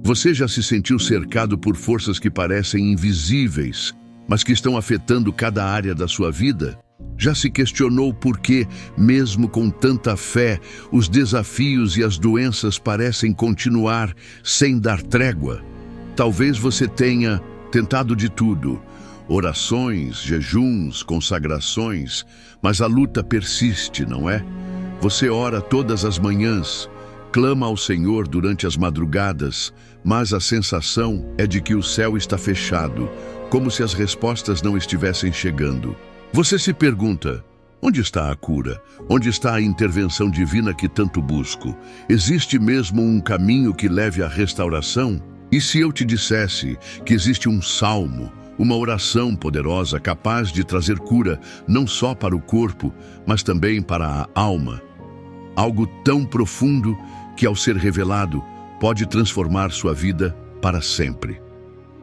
Você já se sentiu cercado por forças que parecem invisíveis, mas que estão afetando cada área da sua vida? Já se questionou por que, mesmo com tanta fé, os desafios e as doenças parecem continuar sem dar trégua? Talvez você tenha tentado de tudo: orações, jejuns, consagrações, mas a luta persiste, não é? Você ora todas as manhãs, clama ao Senhor durante as madrugadas, mas a sensação é de que o céu está fechado, como se as respostas não estivessem chegando. Você se pergunta: onde está a cura? Onde está a intervenção divina que tanto busco? Existe mesmo um caminho que leve à restauração? E se eu te dissesse que existe um salmo, uma oração poderosa capaz de trazer cura não só para o corpo, mas também para a alma? Algo tão profundo que, ao ser revelado, pode transformar sua vida para sempre.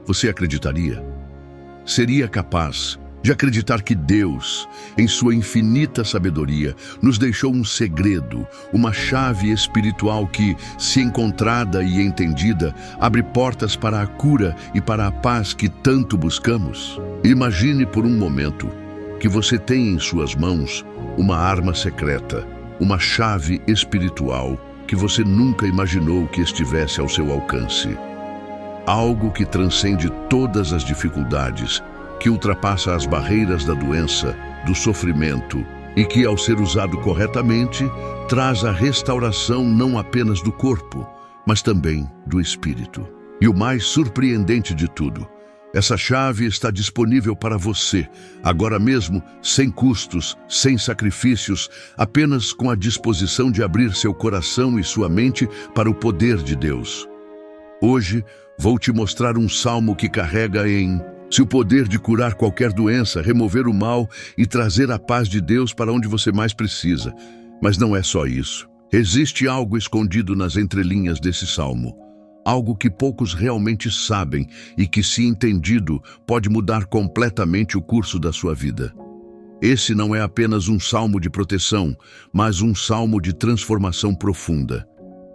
Você acreditaria? Seria capaz de acreditar que Deus, em sua infinita sabedoria, nos deixou um segredo, uma chave espiritual que, se encontrada e entendida, abre portas para a cura e para a paz que tanto buscamos? Imagine por um momento que você tem em suas mãos uma arma secreta, uma chave espiritual que você nunca imaginou que estivesse ao seu alcance. Algo que transcende todas as dificuldades, que ultrapassa as barreiras da doença, do sofrimento e que, ao ser usado corretamente, traz a restauração não apenas do corpo, mas também do espírito. E o mais surpreendente de tudo: essa chave está disponível para você, agora mesmo, sem custos, sem sacrifícios, apenas com a disposição de abrir seu coração e sua mente para o poder de Deus. Hoje, vou te mostrar um salmo que carrega em se o poder de curar qualquer doença, remover o mal e trazer a paz de Deus para onde você mais precisa. Mas não é só isso. Existe algo escondido nas entrelinhas desse salmo. Algo que poucos realmente sabem e que, se entendido, pode mudar completamente o curso da sua vida. Esse não é apenas um salmo de proteção, mas um salmo de transformação profunda.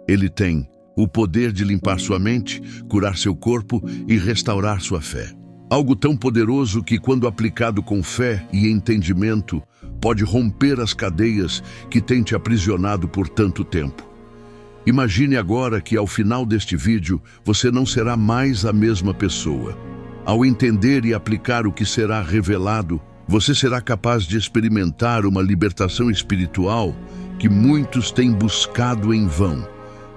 Ele tem o poder de limpar sua mente, curar seu corpo e restaurar sua fé. Algo tão poderoso que, quando aplicado com fé e entendimento, pode romper as cadeias que têm te aprisionado por tanto tempo. Imagine agora que, ao final deste vídeo, você não será mais a mesma pessoa. Ao entender e aplicar o que será revelado, você será capaz de experimentar uma libertação espiritual que muitos têm buscado em vão.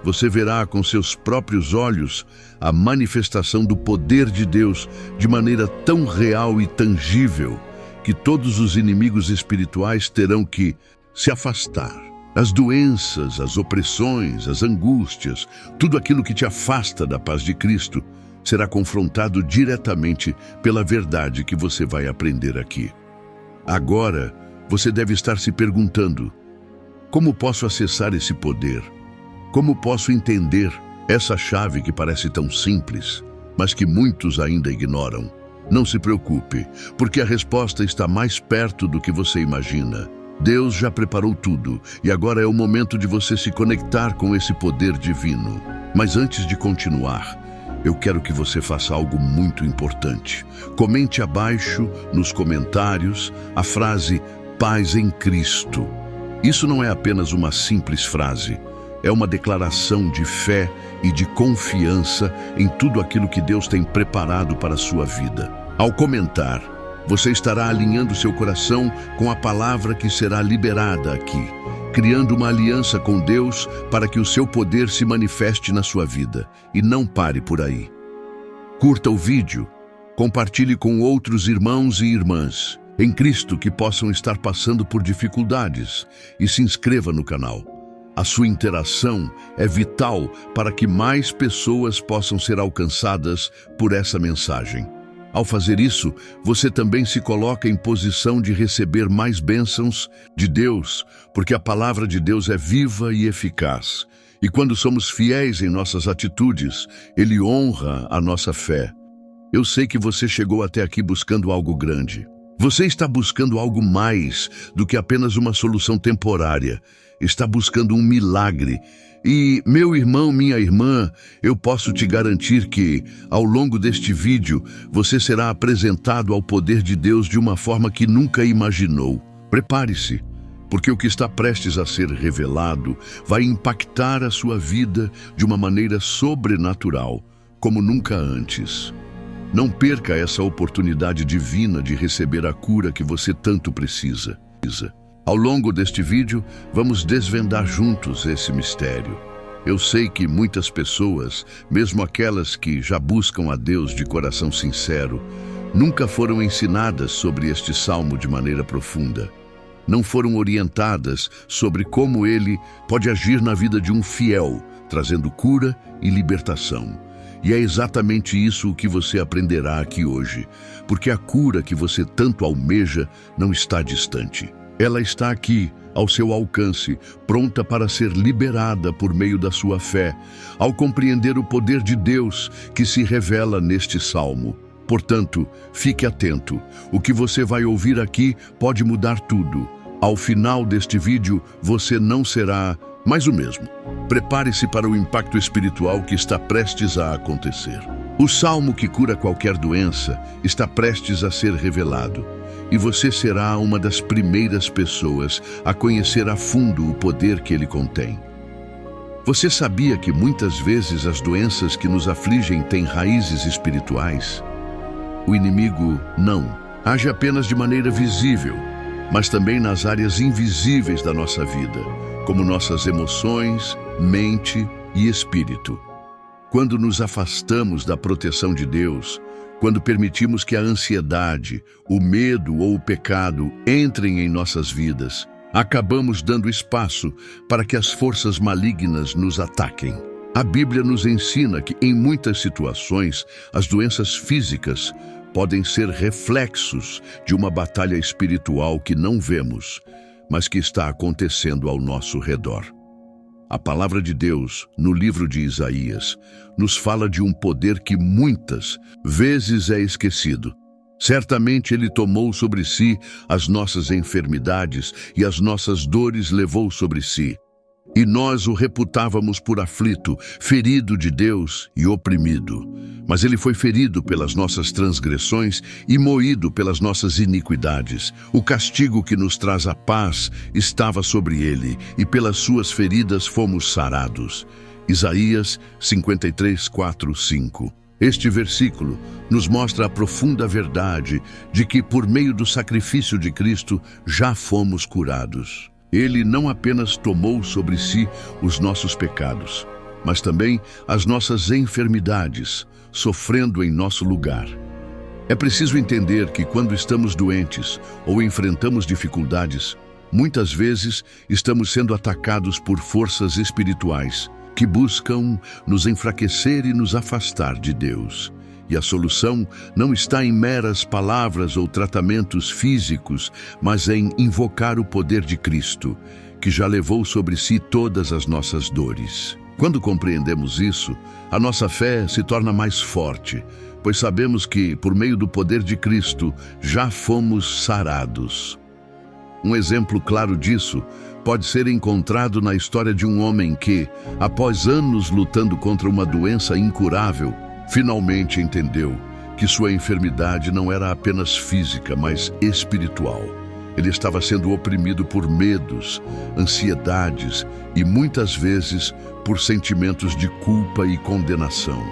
Você verá com seus próprios olhos a manifestação do poder de Deus de maneira tão real e tangível que todos os inimigos espirituais terão que se afastar. As doenças, as opressões, as angústias, tudo aquilo que te afasta da paz de Cristo será confrontado diretamente pela verdade que você vai aprender aqui. Agora, você deve estar se perguntando: como posso acessar esse poder? Como posso entender essa chave que parece tão simples, mas que muitos ainda ignoram? Não se preocupe, porque a resposta está mais perto do que você imagina. Deus já preparou tudo e agora é o momento de você se conectar com esse poder divino. Mas antes de continuar, eu quero que você faça algo muito importante. Comente abaixo, nos comentários, a frase "Paz em Cristo". Isso não é apenas uma simples frase. É uma declaração de fé e de confiança em tudo aquilo que Deus tem preparado para a sua vida. Ao comentar, você estará alinhando seu coração com a palavra que será liberada aqui, criando uma aliança com Deus para que o seu poder se manifeste na sua vida. E não pare por aí. Curta o vídeo, compartilhe com outros irmãos e irmãs em Cristo que possam estar passando por dificuldades e se inscreva no canal. A sua interação é vital para que mais pessoas possam ser alcançadas por essa mensagem. Ao fazer isso, você também se coloca em posição de receber mais bênçãos de Deus, porque a palavra de Deus é viva e eficaz. E quando somos fiéis em nossas atitudes, Ele honra a nossa fé. Eu sei que você chegou até aqui buscando algo grande. Você está buscando algo mais do que apenas uma solução temporária. está buscando um milagre. E, meu irmão, minha irmã, eu posso te garantir que, ao longo deste vídeo, você será apresentado ao poder de Deus de uma forma que nunca imaginou. Prepare-se, porque o que está prestes a ser revelado vai impactar a sua vida de uma maneira sobrenatural, como nunca antes. Não perca essa oportunidade divina de receber a cura que você tanto precisa. Ao longo deste vídeo, vamos desvendar juntos esse mistério. Eu sei que muitas pessoas, mesmo aquelas que já buscam a Deus de coração sincero, nunca foram ensinadas sobre este salmo de maneira profunda. Não foram orientadas sobre como ele pode agir na vida de um fiel, trazendo cura e libertação. E é exatamente isso que você aprenderá aqui hoje, porque a cura que você tanto almeja não está distante. Ela está aqui, ao seu alcance, pronta para ser liberada por meio da sua fé, ao compreender o poder de Deus que se revela neste salmo. Portanto, fique atento. O que você vai ouvir aqui pode mudar tudo. Ao final deste vídeo, você não será mais o mesmo. Prepare-se para o impacto espiritual que está prestes a acontecer. O salmo que cura qualquer doença está prestes a ser revelado. E você será uma das primeiras pessoas a conhecer a fundo o poder que ele contém. Você sabia que muitas vezes as doenças que nos afligem têm raízes espirituais? O inimigo não age apenas de maneira visível, mas também nas áreas invisíveis da nossa vida, como nossas emoções, mente e espírito. Quando nos afastamos da proteção de Deus, quando permitimos que a ansiedade, o medo ou o pecado entrem em nossas vidas, acabamos dando espaço para que as forças malignas nos ataquem. A Bíblia nos ensina que, em muitas situações, as doenças físicas podem ser reflexos de uma batalha espiritual que não vemos, mas que está acontecendo ao nosso redor. A palavra de Deus, no livro de Isaías, nos fala de um poder que muitas vezes é esquecido. Certamente ele tomou sobre si as nossas enfermidades e as nossas dores levou sobre si. E nós o reputávamos por aflito, ferido de Deus e oprimido. Mas ele foi ferido pelas nossas transgressões e moído pelas nossas iniquidades. O castigo que nos traz a paz estava sobre ele, e pelas suas feridas fomos sarados. Isaías 53, 4, 5. Este versículo nos mostra a profunda verdade de que, por meio do sacrifício de Cristo, já fomos curados. Ele não apenas tomou sobre si os nossos pecados, mas também as nossas enfermidades, sofrendo em nosso lugar. É preciso entender que quando estamos doentes ou enfrentamos dificuldades, muitas vezes estamos sendo atacados por forças espirituais que buscam nos enfraquecer e nos afastar de Deus. E a solução não está em meras palavras ou tratamentos físicos, mas em invocar o poder de Cristo, que já levou sobre si todas as nossas dores. Quando compreendemos isso, a nossa fé se torna mais forte, pois sabemos que, por meio do poder de Cristo, já fomos sarados. Um exemplo claro disso pode ser encontrado na história de um homem que, após anos lutando contra uma doença incurável, finalmente entendeu que sua enfermidade não era apenas física, mas espiritual. Ele estava sendo oprimido por medos, ansiedades e muitas vezes por sentimentos de culpa e condenação.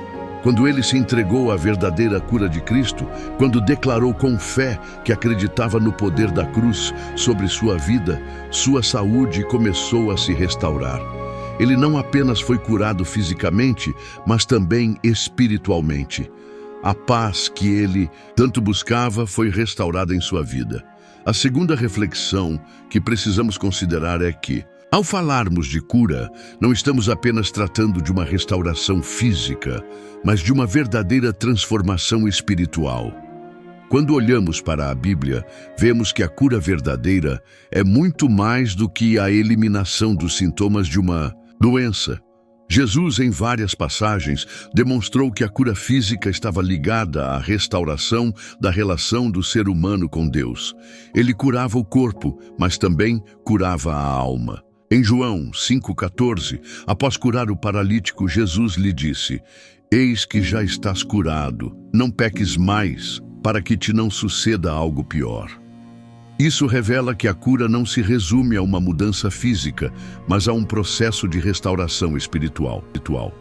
Quando ele se entregou à verdadeira cura de Cristo, quando declarou com fé que acreditava no poder da cruz sobre sua vida, sua saúde começou a se restaurar. Ele não apenas foi curado fisicamente, mas também espiritualmente. A paz que ele tanto buscava foi restaurada em sua vida. A segunda reflexão que precisamos considerar é que, ao falarmos de cura, não estamos apenas tratando de uma restauração física, mas de uma verdadeira transformação espiritual. Quando olhamos para a Bíblia, vemos que a cura verdadeira é muito mais do que a eliminação dos sintomas de uma doença. Jesus, em várias passagens, demonstrou que a cura física estava ligada à restauração da relação do ser humano com Deus. Ele curava o corpo, mas também curava a alma. Em João 5,14, após curar o paralítico, Jesus lhe disse: Eis que já estás curado, não peques mais, para que te não suceda algo pior. Isso revela que a cura não se resume a uma mudança física, mas a um processo de restauração espiritual.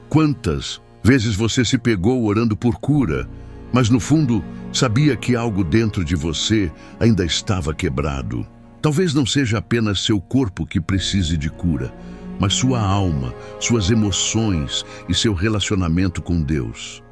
Quantas vezes você se pegou orando por cura, mas no fundo sabia que algo dentro de você ainda estava quebrado? Talvez não seja apenas seu corpo que precise de cura, mas sua alma, suas emoções e seu relacionamento com Deus.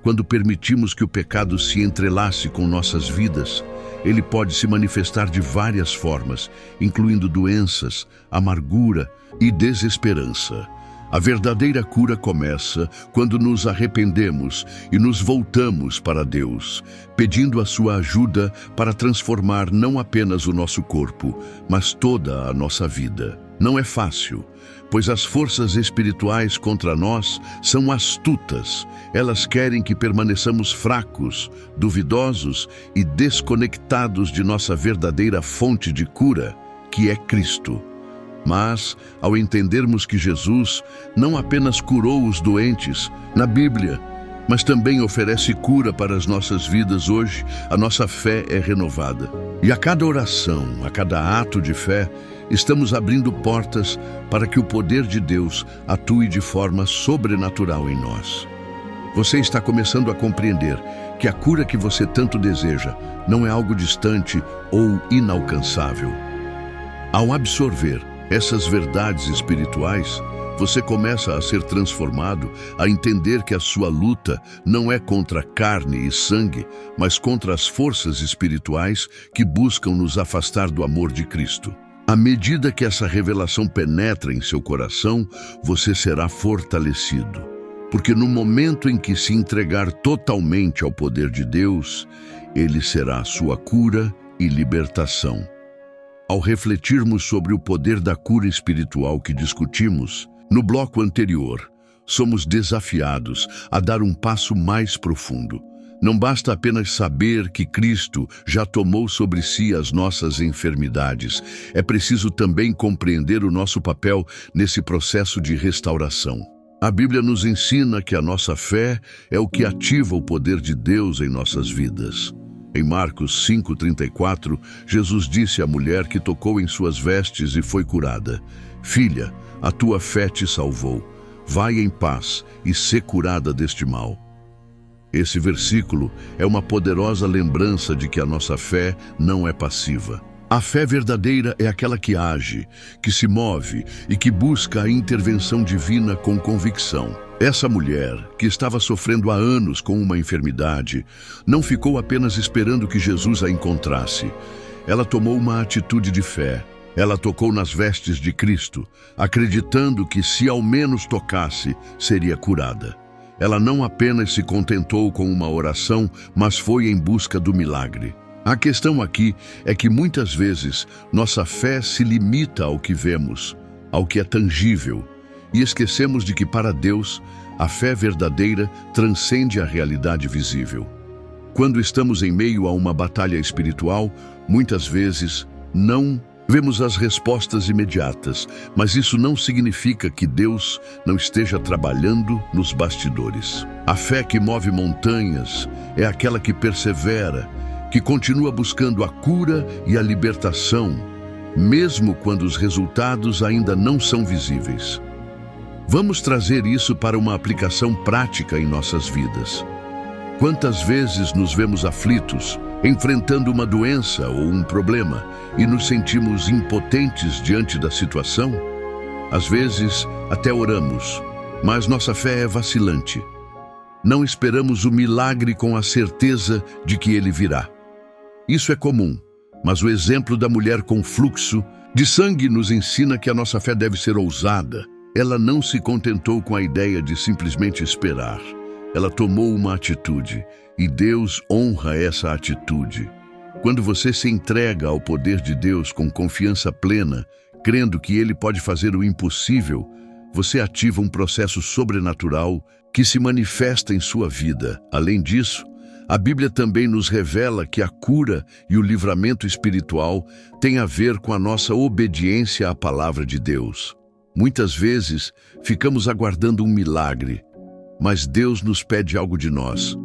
Quando permitimos que o pecado se entrelace com nossas vidas, ele pode se manifestar de várias formas, incluindo doenças, amargura e desesperança. A verdadeira cura começa quando nos arrependemos e nos voltamos para Deus, pedindo a sua ajuda para transformar não apenas o nosso corpo, mas toda a nossa vida. Não é fácil, pois as forças espirituais contra nós são astutas. Elas querem que permaneçamos fracos, duvidosos e desconectados de nossa verdadeira fonte de cura, que é Cristo. Mas, ao entendermos que Jesus não apenas curou os doentes na Bíblia, mas também oferece cura para as nossas vidas hoje, a nossa fé é renovada. E a cada oração, a cada ato de fé, estamos abrindo portas para que o poder de Deus atue de forma sobrenatural em nós. Você está começando a compreender que a cura que você tanto deseja não é algo distante ou inalcançável. Ao absorver essas verdades espirituais, você começa a ser transformado, a entender que a sua luta não é contra carne e sangue, mas contra as forças espirituais que buscam nos afastar do amor de Cristo. À medida que essa revelação penetra em seu coração, você será fortalecido. Porque no momento em que se entregar totalmente ao poder de Deus, Ele será a sua cura e libertação. Ao refletirmos sobre o poder da cura espiritual que discutimos, no bloco anterior, somos desafiados a dar um passo mais profundo. Não basta apenas saber que Cristo já tomou sobre si as nossas enfermidades. É preciso também compreender o nosso papel nesse processo de restauração. A Bíblia nos ensina que a nossa fé é o que ativa o poder de Deus em nossas vidas. Em Marcos 5,34, Jesus disse à mulher que tocou em suas vestes e foi curada: Filha, a tua fé te salvou. Vai em paz e sê curada deste mal. Esse versículo é uma poderosa lembrança de que a nossa fé não é passiva. A fé verdadeira é aquela que age, que se move e que busca a intervenção divina com convicção. Essa mulher, que estava sofrendo há anos com uma enfermidade, não ficou apenas esperando que Jesus a encontrasse. Ela tomou uma atitude de fé. Ela tocou nas vestes de Cristo, acreditando que se ao menos tocasse, seria curada. Ela não apenas se contentou com uma oração, mas foi em busca do milagre. A questão aqui é que muitas vezes nossa fé se limita ao que vemos, ao que é tangível, e esquecemos de que para Deus a fé verdadeira transcende a realidade visível. Quando estamos em meio a uma batalha espiritual, muitas vezes não vemos as respostas imediatas, mas isso não significa que Deus não esteja trabalhando nos bastidores. A fé que move montanhas é aquela que persevera, que continua buscando a cura e a libertação, mesmo quando os resultados ainda não são visíveis. Vamos trazer isso para uma aplicação prática em nossas vidas. Quantas vezes nos vemos aflitos, enfrentando uma doença ou um problema, e nos sentimos impotentes diante da situação? Às vezes, até oramos, mas nossa fé é vacilante. Não esperamos o milagre com a certeza de que ele virá. Isso é comum, mas o exemplo da mulher com fluxo de sangue nos ensina que a nossa fé deve ser ousada. Ela não se contentou com a ideia de simplesmente esperar. Ela tomou uma atitude, e Deus honra essa atitude. Quando você se entrega ao poder de Deus com confiança plena, crendo que Ele pode fazer o impossível, você ativa um processo sobrenatural que se manifesta em sua vida. Além disso, A Bíblia também nos revela que a cura e o livramento espiritual têm a ver com a nossa obediência à palavra de Deus. Muitas vezes, ficamos aguardando um milagre, mas Deus nos pede algo de nós: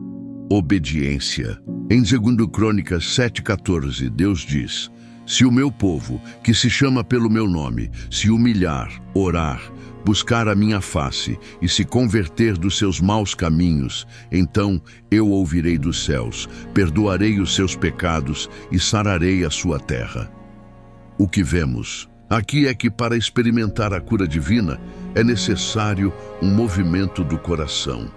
obediência. Em 2 Crônicas 7,14, Deus diz: se o meu povo, que se chama pelo meu nome, se humilhar, orar, buscar a minha face e se converter dos seus maus caminhos, então eu ouvirei dos céus, perdoarei os seus pecados e sararei a sua terra. O que vemos aqui é que para experimentar a cura divina é necessário um movimento do coração.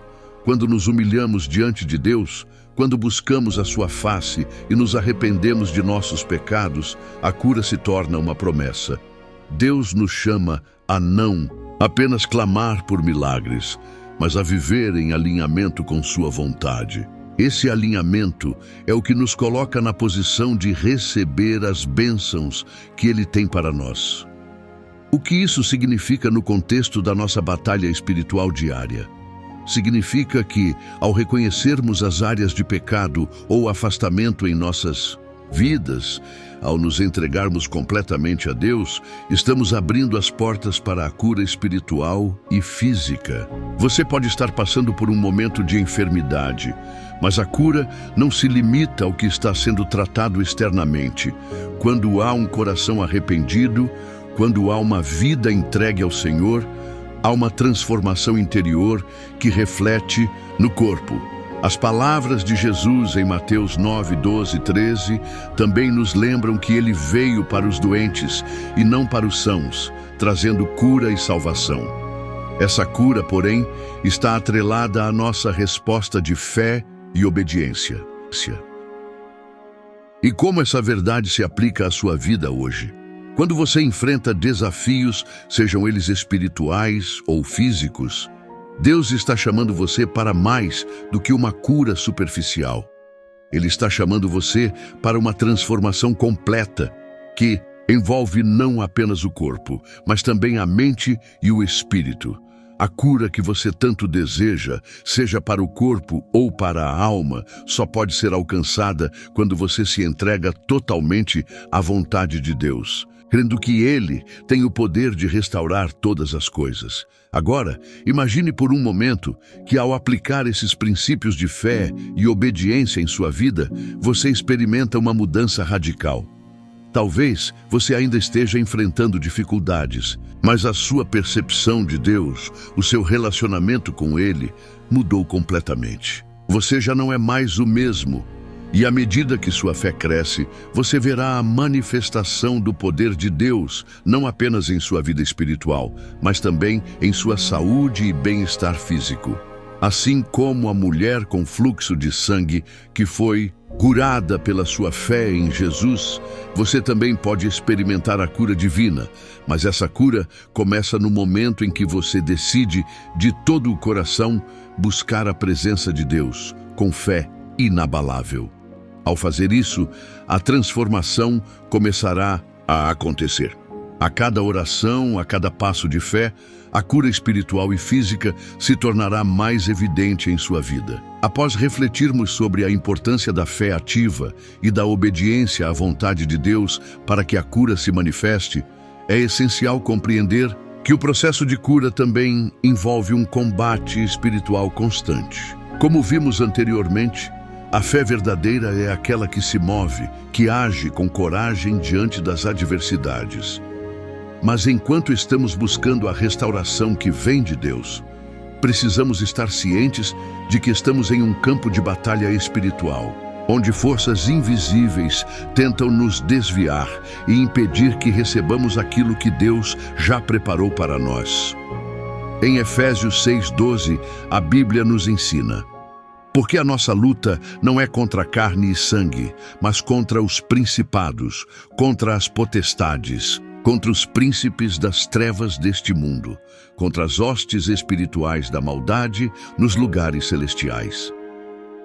Quando nos humilhamos diante de Deus, quando buscamos a sua face e nos arrependemos de nossos pecados, a cura se torna uma promessa. Deus nos chama a não apenas clamar por milagres, mas a viver em alinhamento com sua vontade. Esse alinhamento é o que nos coloca na posição de receber as bênçãos que Ele tem para nós. O que isso significa no contexto da nossa batalha espiritual diária? Significa que, ao reconhecermos as áreas de pecado ou afastamento em nossas vidas, ao nos entregarmos completamente a Deus, estamos abrindo as portas para a cura espiritual e física. Você pode estar passando por um momento de enfermidade, mas a cura não se limita ao que está sendo tratado externamente. Quando há um coração arrependido, quando há uma vida entregue ao Senhor, há uma transformação interior que reflete no corpo. As palavras de Jesus em Mateus 9, 12 e 13 também nos lembram que Ele veio para os doentes e não para os sãos, trazendo cura e salvação. Essa cura, porém, está atrelada à nossa resposta de fé e obediência. E como essa verdade se aplica à sua vida hoje? Quando você enfrenta desafios, sejam eles espirituais ou físicos, Deus está chamando você para mais do que uma cura superficial. Ele está chamando você para uma transformação completa, que envolve não apenas o corpo, mas também a mente e o espírito. A cura que você tanto deseja, seja para o corpo ou para a alma, só pode ser alcançada quando você se entrega totalmente à vontade de Deus, crendo que Ele tem o poder de restaurar todas as coisas. Agora, imagine por um momento que ao aplicar esses princípios de fé e obediência em sua vida, você experimenta uma mudança radical. Talvez você ainda esteja enfrentando dificuldades, mas a sua percepção de Deus, o seu relacionamento com Ele, mudou completamente. Você já não é mais o mesmo. E à medida que sua fé cresce, você verá a manifestação do poder de Deus, não apenas em sua vida espiritual, mas também em sua saúde e bem-estar físico. Assim como a mulher com fluxo de sangue que foi curada pela sua fé em Jesus, você também pode experimentar a cura divina, mas essa cura começa no momento em que você decide de todo o coração buscar a presença de Deus, com fé inabalável. Ao fazer isso, a transformação começará a acontecer. A cada oração, a cada passo de fé, a cura espiritual e física se tornará mais evidente em sua vida. Após refletirmos sobre a importância da fé ativa e da obediência à vontade de Deus para que a cura se manifeste, é essencial compreender que o processo de cura também envolve um combate espiritual constante. Como vimos anteriormente, a fé verdadeira é aquela que se move, que age com coragem diante das adversidades. Mas enquanto estamos buscando a restauração que vem de Deus, precisamos estar cientes de que estamos em um campo de batalha espiritual, onde forças invisíveis tentam nos desviar e impedir que recebamos aquilo que Deus já preparou para nós. Em Efésios 6:12, a Bíblia nos ensina: porque a nossa luta não é contra carne e sangue, mas contra os principados, contra as potestades, contra os príncipes das trevas deste mundo, contra as hostes espirituais da maldade nos lugares celestiais.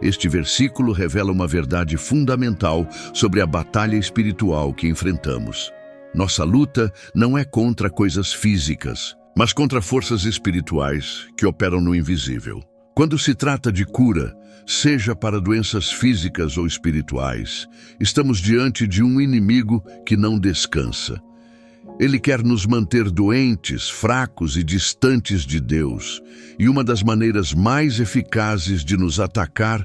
Este versículo revela uma verdade fundamental sobre a batalha espiritual que enfrentamos. Nossa luta não é contra coisas físicas, mas contra forças espirituais que operam no invisível. Quando se trata de cura, seja para doenças físicas ou espirituais, estamos diante de um inimigo que não descansa. Ele quer nos manter doentes, fracos e distantes de Deus. E uma das maneiras mais eficazes de nos atacar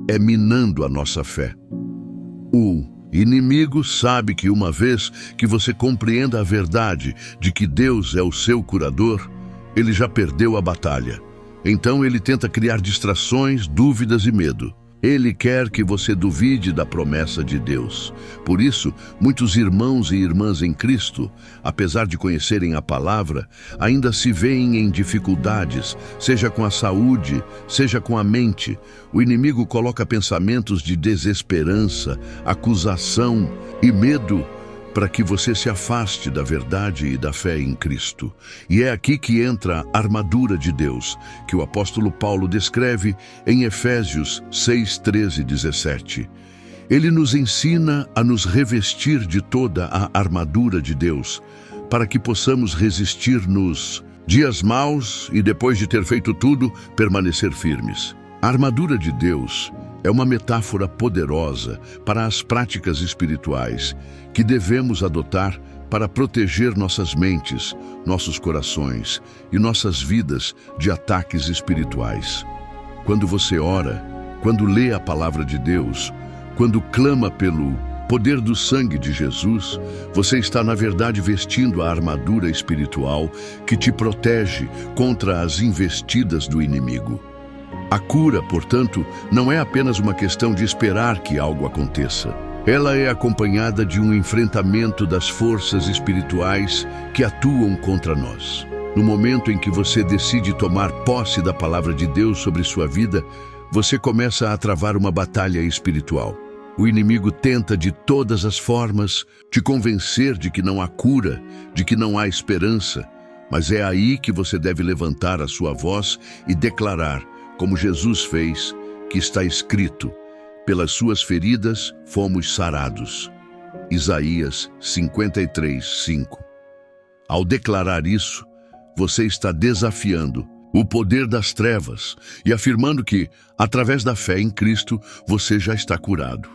é minando a nossa fé. O inimigo sabe que uma vez que você compreenda a verdade de que Deus é o seu curador, ele já perdeu a batalha. Então ele tenta criar distrações, dúvidas e medo. Ele quer que você duvide da promessa de Deus. Por isso, muitos irmãos e irmãs em Cristo, apesar de conhecerem a palavra, ainda se veem em dificuldades, seja com a saúde, seja com a mente. O inimigo coloca pensamentos de desesperança, acusação e medo para que você se afaste da verdade e da fé em Cristo. E é aqui que entra a armadura de Deus, que o apóstolo Paulo descreve em Efésios 6, 13 e 17. Ele nos ensina a nos revestir de toda a armadura de Deus, para que possamos resistir nos dias maus e, depois de ter feito tudo, permanecer firmes. A armadura de Deus é uma metáfora poderosa para as práticas espirituais que devemos adotar para proteger nossas mentes, nossos corações e nossas vidas de ataques espirituais. Quando você ora, quando lê a palavra de Deus, quando clama pelo poder do sangue de Jesus, você está, na verdade, vestindo a armadura espiritual que te protege contra as investidas do inimigo. A cura, portanto, não é apenas uma questão de esperar que algo aconteça. Ela é acompanhada de um enfrentamento das forças espirituais que atuam contra nós. No momento em que você decide tomar posse da palavra de Deus sobre sua vida, você começa a travar uma batalha espiritual. O inimigo tenta de todas as formas te convencer de que não há cura, de que não há esperança, mas é aí que você deve levantar a sua voz e declarar, como Jesus fez, que está escrito: pelas suas feridas fomos sarados. Isaías 53, 5. Ao declarar isso, você está desafiando o poder das trevas e afirmando que, através da fé em Cristo, você já está curado.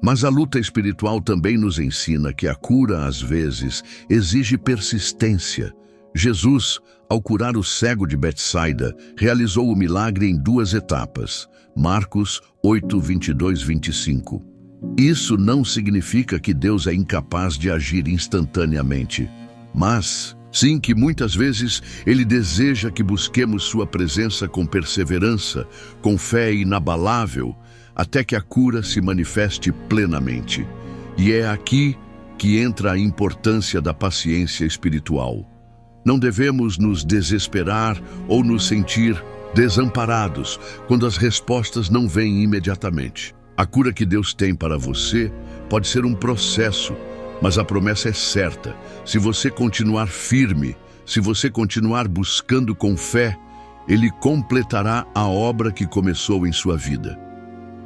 Mas a luta espiritual também nos ensina que a cura, às vezes, exige persistência. Jesus, ao curar o cego de Betsaida, realizou o milagre em 2 etapas. Marcos 8, 22, 25. Isso não significa que Deus é incapaz de agir instantaneamente, mas sim que muitas vezes Ele deseja que busquemos sua presença com perseverança, com fé inabalável, até que a cura se manifeste plenamente. E é aqui que entra a importância da paciência espiritual. Não devemos nos desesperar ou nos sentir desamparados quando as respostas não vêm imediatamente. A cura que Deus tem para você pode ser um processo, mas a promessa é certa. Se você continuar firme, se você continuar buscando com fé, Ele completará a obra que começou em sua vida.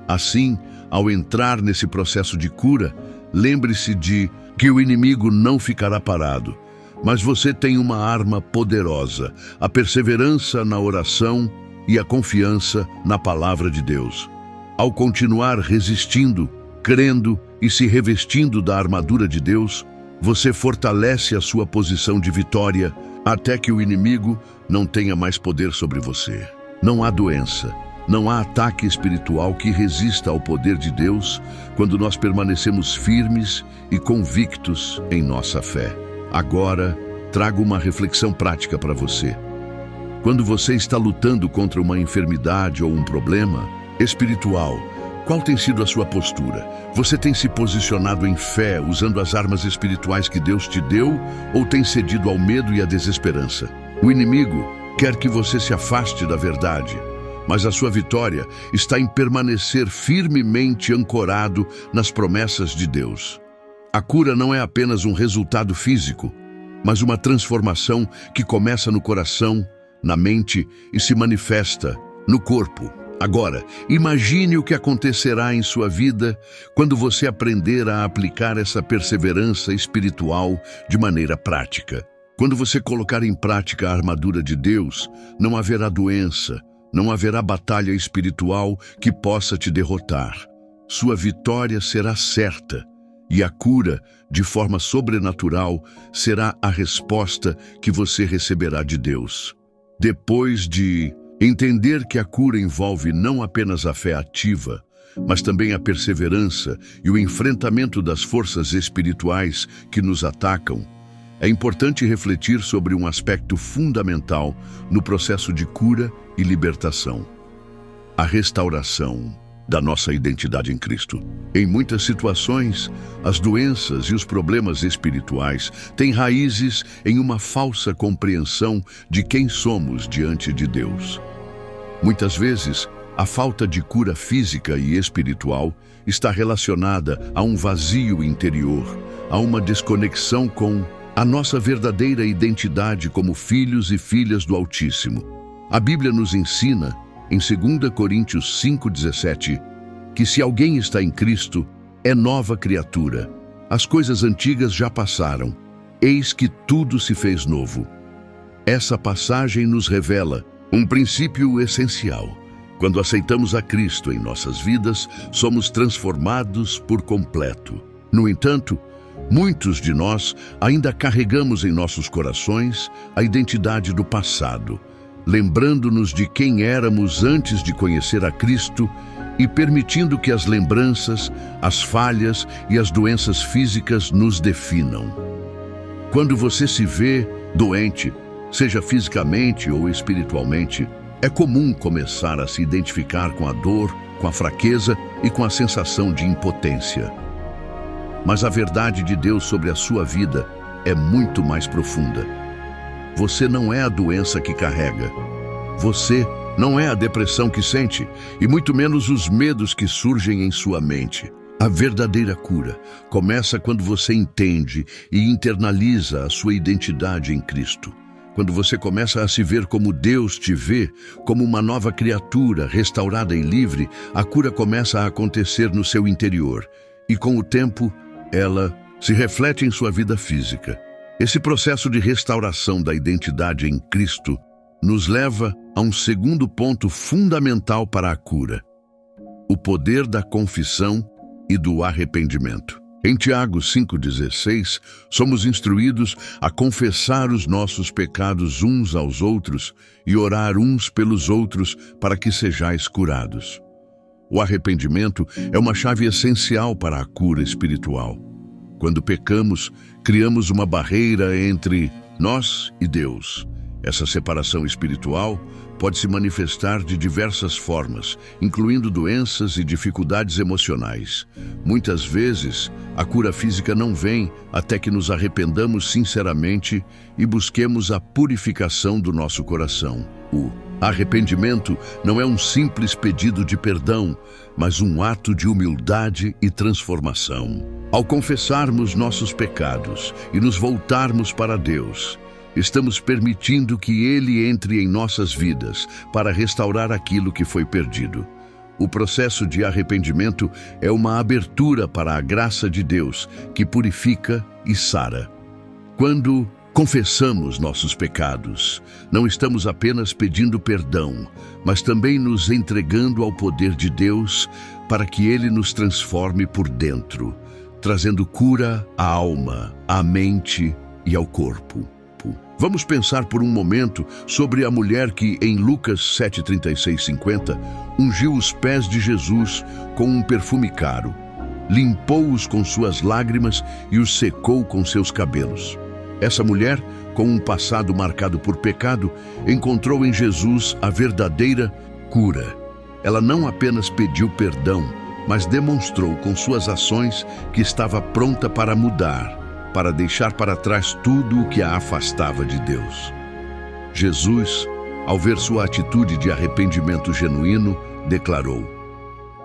Assim, ao entrar nesse processo de cura, lembre-se de que o inimigo não ficará parado. Mas você tem uma arma poderosa, a perseverança na oração e a confiança na palavra de Deus. Ao continuar resistindo, crendo e se revestindo da armadura de Deus, você fortalece a sua posição de vitória até que o inimigo não tenha mais poder sobre você. Não há doença, não há ataque espiritual que resista ao poder de Deus quando nós permanecemos firmes e convictos em nossa fé. Agora, trago uma reflexão prática para você. Quando você está lutando contra uma enfermidade ou um problema espiritual, qual tem sido a sua postura? Você tem se posicionado em fé, usando as armas espirituais que Deus te deu, ou tem cedido ao medo e à desesperança? O inimigo quer que você se afaste da verdade, mas a sua vitória está em permanecer firmemente ancorado nas promessas de Deus. A cura não é apenas um resultado físico, mas uma transformação que começa no coração, na mente e se manifesta no corpo. Agora, imagine o que acontecerá em sua vida quando você aprender a aplicar essa perseverança espiritual de maneira prática. Quando você colocar em prática a armadura de Deus, não haverá doença, Não haverá batalha espiritual que possa te derrotar. Sua vitória será certa, e a cura, de forma sobrenatural, será a resposta que você receberá de Deus. Depois de entender que a cura envolve não apenas a fé ativa, mas também a perseverança e o enfrentamento das forças espirituais que nos atacam, é importante refletir sobre um aspecto fundamental no processo de cura e libertação: a restauração da nossa identidade em Cristo. Em muitas situações, as doenças e os problemas espirituais têm raízes em uma falsa compreensão de quem somos diante de Deus. Muitas vezes, a falta de cura física e espiritual está relacionada a um vazio interior, a uma desconexão com a nossa verdadeira identidade como filhos e filhas do Altíssimo. A Bíblia nos ensina, em 2 Coríntios 5,17, que se alguém está em Cristo, é nova criatura. As coisas antigas já passaram, eis que tudo se fez novo. Essa passagem nos revela um princípio essencial. Quando aceitamos a Cristo em nossas vidas, somos transformados por completo. No entanto, muitos de nós ainda carregamos em nossos corações a identidade do passado, lembrando-nos de quem éramos antes de conhecer a Cristo e permitindo que as lembranças, as falhas e as doenças físicas nos definam. Quando você se vê doente, seja fisicamente ou espiritualmente, é comum começar a se identificar com a dor, com a fraqueza e com a sensação de impotência. Mas a verdade de Deus sobre a sua vida é muito mais profunda. Você não é a doença que carrega. Você não é a depressão que sente, e muito menos os medos que surgem em sua mente. A verdadeira cura começa quando você entende e internaliza a sua identidade em Cristo. Quando você começa a se ver como Deus te vê, como uma nova criatura restaurada e livre, a cura começa a acontecer no seu interior. E com o tempo, ela se reflete em sua vida física. Esse processo de restauração da identidade em Cristo nos leva a um segundo ponto fundamental para a cura: o poder da confissão e do arrependimento. Em Tiago 5,16, somos instruídos a confessar os nossos pecados uns aos outros e orar uns pelos outros para que sejais curados. O arrependimento é uma chave essencial para a cura espiritual. Quando pecamos, criamos uma barreira entre nós e Deus. Essa separação espiritual pode se manifestar de diversas formas, incluindo doenças e dificuldades emocionais. Muitas vezes, a cura física não vem até que nos arrependamos sinceramente e busquemos a purificação do nosso coração. O arrependimento não é um simples pedido de perdão, mas um ato de humildade e transformação. Ao confessarmos nossos pecados e nos voltarmos para Deus, estamos permitindo que Ele entre em nossas vidas para restaurar aquilo que foi perdido. O processo de arrependimento é uma abertura para a graça de Deus, que purifica e sara. Quando confessamos nossos pecados, não estamos apenas pedindo perdão, mas também nos entregando ao poder de Deus para que Ele nos transforme por dentro, trazendo cura à alma, à mente e ao corpo. Vamos pensar por um momento sobre a mulher que, em Lucas 7:36-50, ungiu os pés de Jesus com um perfume caro, limpou-os com suas lágrimas e os secou com seus cabelos. Essa mulher, com um passado marcado por pecado, encontrou em Jesus a verdadeira cura. Ela não apenas pediu perdão, mas demonstrou com suas ações que estava pronta para mudar, para deixar para trás tudo o que a afastava de Deus. Jesus, ao ver sua atitude de arrependimento genuíno, declarou: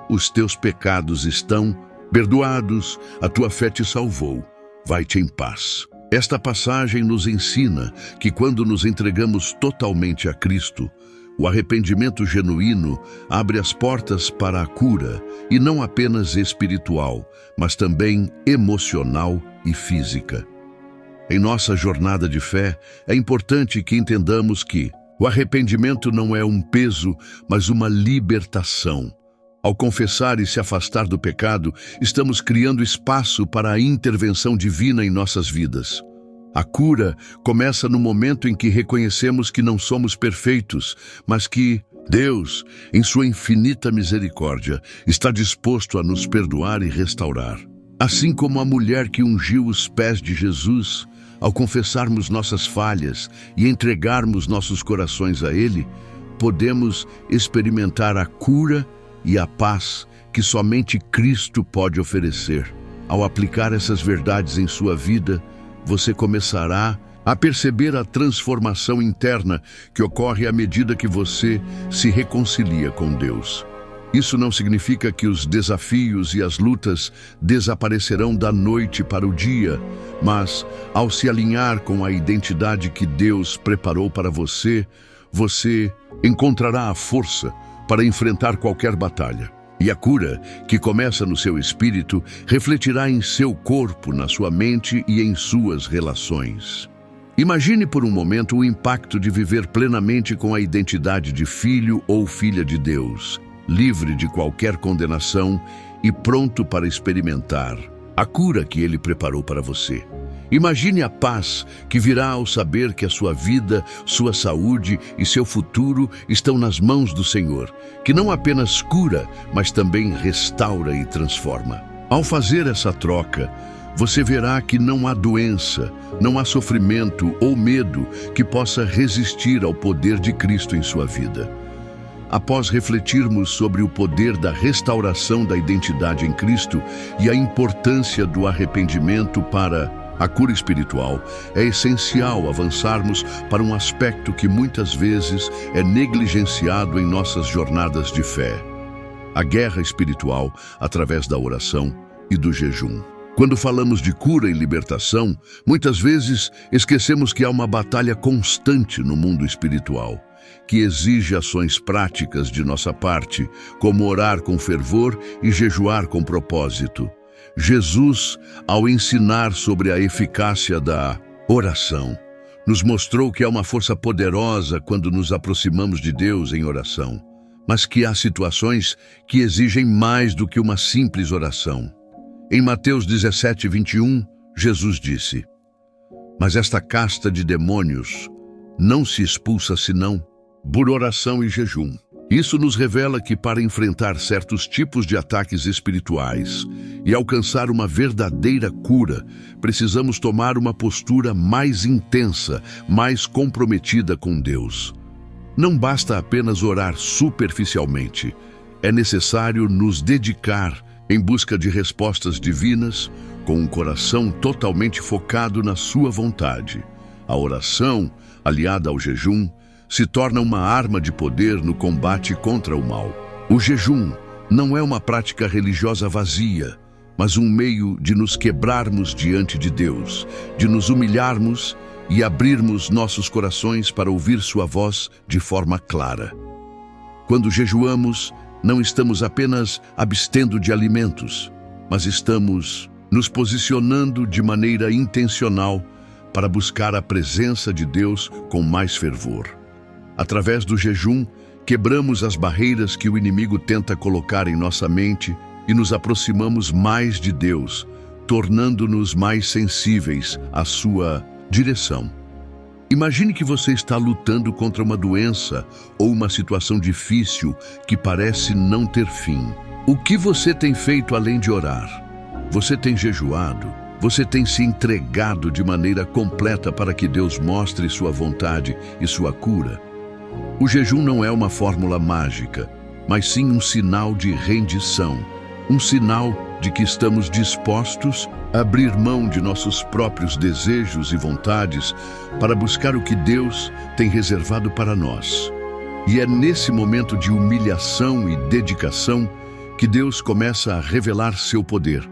"Os teus pecados estão perdoados, a tua fé te salvou, vai-te em paz." Esta passagem nos ensina que quando nos entregamos totalmente a Cristo, o arrependimento genuíno abre as portas para a cura, e não apenas espiritual, mas também emocional e física. Em nossa jornada de fé, é importante que entendamos que O arrependimento não é um peso, mas uma libertação. Ao confessar e se afastar do pecado, estamos criando espaço para a intervenção divina em nossas vidas. A cura começa no momento em que reconhecemos que não somos perfeitos, mas que Deus, em sua infinita misericórdia, está disposto a nos perdoar e restaurar. Assim como a mulher que ungiu os pés de Jesus, ao confessarmos nossas falhas e entregarmos nossos corações a Ele, podemos experimentar a cura e a paz que somente Cristo pode oferecer. Ao aplicar essas verdades em sua vida, você começará a perceber a transformação interna que ocorre à medida que você se reconcilia com Deus. Isso não significa que os desafios e as lutas desaparecerão da noite para o dia, mas, ao se alinhar com a identidade que Deus preparou para você, você encontrará a força para enfrentar qualquer batalha. E a cura, que começa no seu espírito, refletirá em seu corpo, na sua mente e em suas relações. Imagine por um momento o impacto de viver plenamente com a identidade de filho ou filha de Deus, livre de qualquer condenação e pronto para experimentar a cura que Ele preparou para você. Imagine a paz que virá ao saber que a sua vida, sua saúde e seu futuro estão nas mãos do Senhor, que não apenas cura, mas também restaura e transforma. Ao fazer essa troca, você verá que não há doença, não há sofrimento ou medo que possa resistir ao poder de Cristo em sua vida. Após refletirmos sobre o poder da restauração da identidade em Cristo e a importância do arrependimento para a cura espiritual, é essencial avançarmos para um aspecto que muitas vezes é negligenciado em nossas jornadas de fé: a guerra espiritual através da oração e do jejum. Quando falamos de cura e libertação, muitas vezes esquecemos que há uma batalha constante no mundo espiritual, que exige ações práticas de nossa parte, como orar com fervor e jejuar com propósito. Jesus, ao ensinar sobre a eficácia da oração, nos mostrou que há uma força poderosa quando nos aproximamos de Deus em oração, mas que há situações que exigem mais do que uma simples oração. Em Mateus 17:21, Jesus disse: "Mas esta casta de demônios não se expulsa senão por oração e jejum." Isso nos revela que para enfrentar certos tipos de ataques espirituais e alcançar uma verdadeira cura, precisamos tomar uma postura mais intensa, mais comprometida com Deus. Não basta apenas orar superficialmente. É necessário nos dedicar em busca de respostas divinas, com um coração totalmente focado na sua vontade. A oração, aliada ao jejum, se torna uma arma de poder no combate contra o mal. O jejum não é uma prática religiosa vazia, mas um meio de nos quebrarmos diante de Deus, de nos humilharmos e abrirmos nossos corações para ouvir sua voz de forma clara. Quando jejuamos, não estamos apenas abstendo de alimentos, mas estamos nos posicionando de maneira intencional para buscar a presença de Deus com mais fervor. Através do jejum, quebramos as barreiras que o inimigo tenta colocar em nossa mente e nos aproximamos mais de Deus, tornando-nos mais sensíveis à sua direção. Imagine que você está lutando contra uma doença ou uma situação difícil que parece não ter fim. O que você tem feito além de orar? Você tem jejuado? Você tem se entregado de maneira completa para que Deus mostre sua vontade e sua cura? O jejum não é uma fórmula mágica, mas sim um sinal de rendição, um sinal de que estamos dispostos a abrir mão de nossos próprios desejos e vontades para buscar o que Deus tem reservado para nós. E é nesse momento de humilhação e dedicação que Deus começa a revelar seu poder,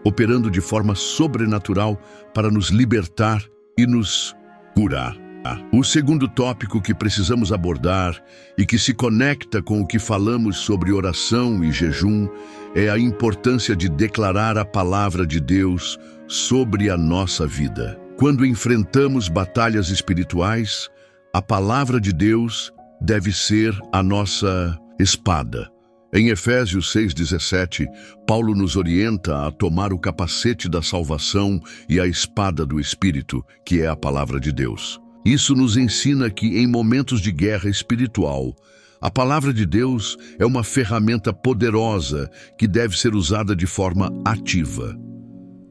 operando de forma sobrenatural para nos libertar e nos curar. O segundo tópico que precisamos abordar e que se conecta com o que falamos sobre oração e jejum é a importância de declarar a palavra de Deus sobre a nossa vida. Quando enfrentamos batalhas espirituais, A palavra de Deus deve ser a nossa espada. Em Efésios 6,17, Paulo nos orienta a tomar o capacete da salvação e a espada do Espírito, que é a palavra de Deus. Isso nos ensina que, em momentos de guerra espiritual, a palavra de Deus é uma ferramenta poderosa que deve ser usada de forma ativa.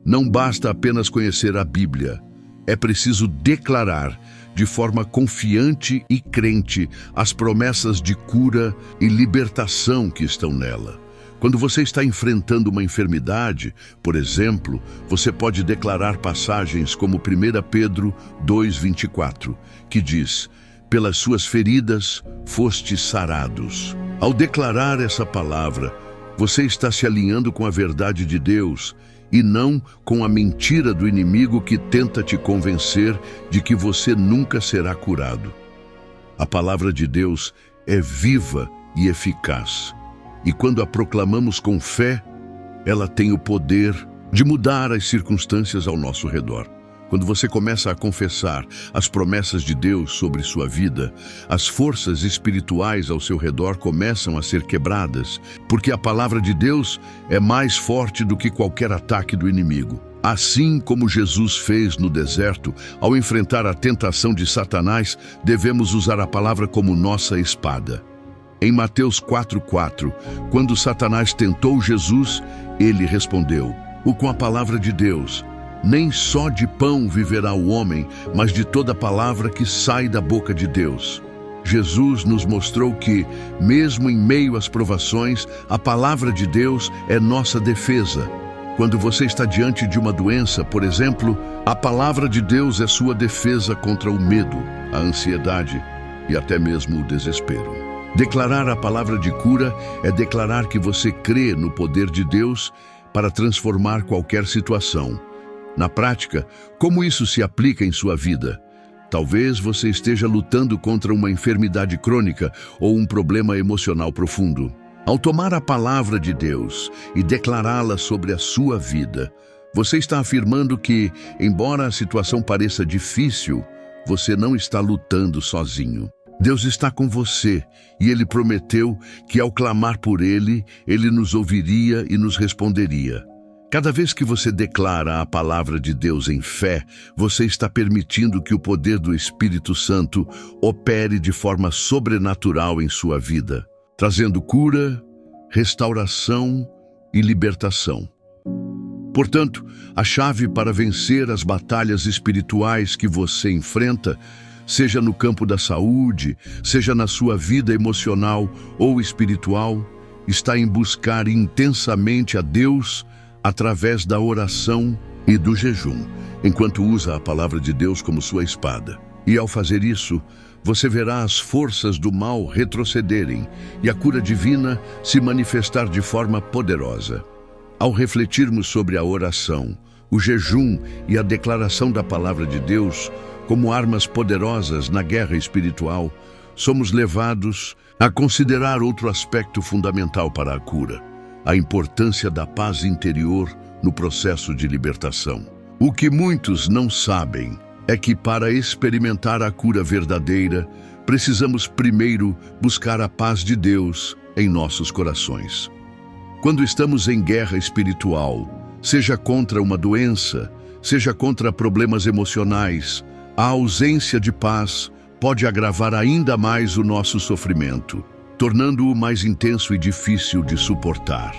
Não basta apenas conhecer a Bíblia, é preciso declarar de forma confiante e crente as promessas de cura e libertação que estão nela. Quando você está enfrentando uma enfermidade, por exemplo, você pode declarar passagens como 1 Pedro 2,24, que diz: pelas suas feridas fostes sarados. Ao declarar essa palavra, você está se alinhando com a verdade de Deus e não com a mentira do inimigo que tenta te convencer de que você nunca será curado. A palavra de Deus é viva e eficaz, e quando a proclamamos com fé, ela tem o poder de mudar as circunstâncias ao nosso redor. Quando você começa a confessar as promessas de Deus sobre sua vida, as forças espirituais ao seu redor começam a ser quebradas, porque a palavra de Deus é mais forte do que qualquer ataque do inimigo. Assim como Jesus fez no deserto, ao enfrentar a tentação de Satanás, devemos usar a palavra como nossa espada. Em Mateus 4,4, quando Satanás tentou Jesus, ele respondeu: com a palavra de Deus, nem só de pão viverá o homem, mas de toda palavra que sai da boca de Deus. Jesus nos mostrou que, mesmo em meio às provações, a palavra de Deus é nossa defesa. Quando você está diante de uma doença, por exemplo, a palavra de Deus é sua defesa contra o medo, a ansiedade e até mesmo o desespero. Declarar a palavra de cura é declarar que você crê no poder de Deus para transformar qualquer situação. Na prática, como isso se aplica em sua vida? Talvez você esteja lutando contra uma enfermidade crônica ou um problema emocional profundo. Ao tomar a palavra de Deus e declará-la sobre a sua vida, você está afirmando que, embora a situação pareça difícil, você não está lutando sozinho. Deus está com você e Ele prometeu que, ao clamar por Ele, Ele nos ouviria e nos responderia. Cada vez que você declara a palavra de Deus em fé, você está permitindo que o poder do Espírito Santo opere de forma sobrenatural em sua vida, trazendo cura, restauração e libertação. Portanto, a chave para vencer as batalhas espirituais que você enfrenta, seja no campo da saúde, seja na sua vida emocional ou espiritual, está em buscar intensamente a Deus através da oração e do jejum, enquanto usa a palavra de Deus como sua espada. E ao fazer isso, você verá as forças do mal retrocederem e a cura divina se manifestar de forma poderosa. Ao refletirmos sobre a oração, o jejum e a declaração da palavra de Deus como armas poderosas na guerra espiritual, somos levados a considerar outro aspecto fundamental para a cura: a importância da paz interior no processo de libertação. O que muitos não sabem é que, para experimentar a cura verdadeira, precisamos primeiro buscar a paz de Deus em nossos corações. Quando estamos em guerra espiritual, seja contra uma doença, seja contra problemas emocionais, a ausência de paz pode agravar ainda mais o nosso sofrimento, tornando-o mais intenso e difícil de suportar.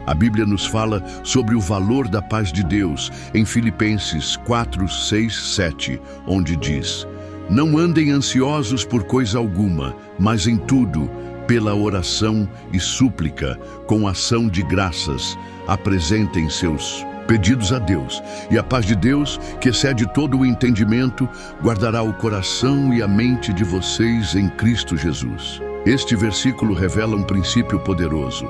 A Bíblia nos fala sobre o valor da paz de Deus em Filipenses 4, 6, 7, onde diz: não andem ansiosos por coisa alguma, mas em tudo, pela oração e súplica, com ação de graças, apresentem seus pedidos a Deus, e a paz de Deus, que excede todo o entendimento, guardará o coração e a mente de vocês em Cristo Jesus. Este versículo revela um princípio poderoso.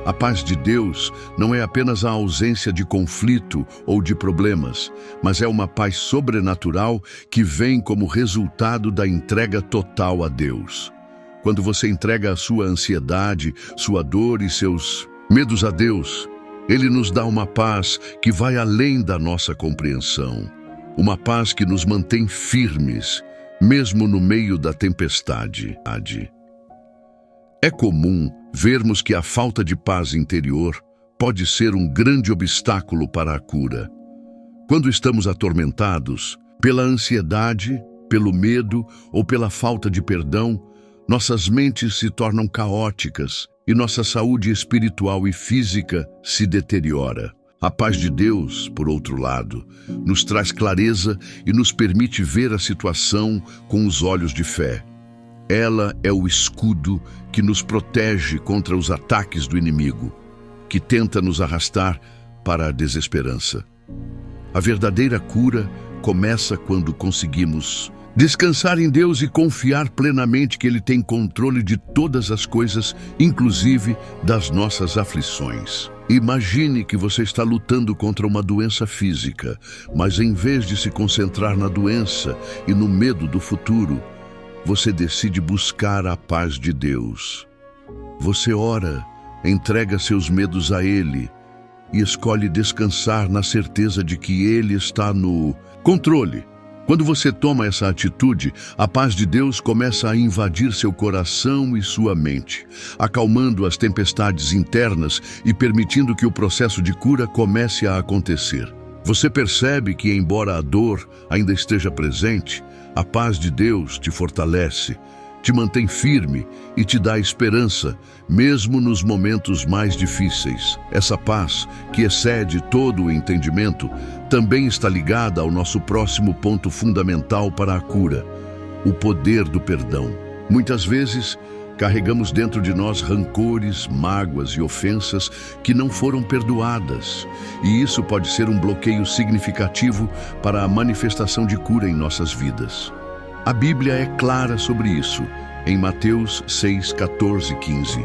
A paz de Deus não é apenas a ausência de conflito ou de problemas, mas é uma paz sobrenatural que vem como resultado da entrega total a Deus. Quando você entrega a sua ansiedade, sua dor e seus medos a Deus, Ele nos dá uma paz que vai além da nossa compreensão. Uma paz que nos mantém firmes, mesmo no meio da tempestade. É comum vermos que a falta de paz interior pode ser um grande obstáculo para a cura. Quando estamos atormentados pela ansiedade, pelo medo ou pela falta de perdão, nossas mentes se tornam caóticas e nossa saúde espiritual e física se deteriora. A paz de Deus, por outro lado, nos traz clareza e nos permite ver a situação com os olhos de fé. Ela é o escudo que nos protege contra os ataques do inimigo, que tenta nos arrastar para a desesperança. A verdadeira cura começa quando conseguimos descansar em Deus e confiar plenamente que Ele tem controle de todas as coisas, inclusive das nossas aflições. Imagine que você está lutando contra uma doença física, mas em vez de se concentrar na doença e no medo do futuro, você decide buscar a paz de Deus. Você ora, entrega seus medos a Ele e escolhe descansar na certeza de que Ele está no controle. Quando você toma essa atitude, a paz de Deus começa a invadir seu coração e sua mente, acalmando as tempestades internas e permitindo que o processo de cura comece a acontecer. Você percebe que, embora a dor ainda esteja presente, a paz de Deus te fortalece, te mantém firme e te dá esperança, mesmo nos momentos mais difíceis. Essa paz, que excede todo o entendimento, também está ligada ao nosso próximo ponto fundamental para a cura: o poder do perdão. Muitas vezes, carregamos dentro de nós rancores, mágoas e ofensas que não foram perdoadas, e isso pode ser um bloqueio significativo para a manifestação de cura em nossas vidas. A Bíblia é clara sobre isso, em Mateus 6, 14 e 15,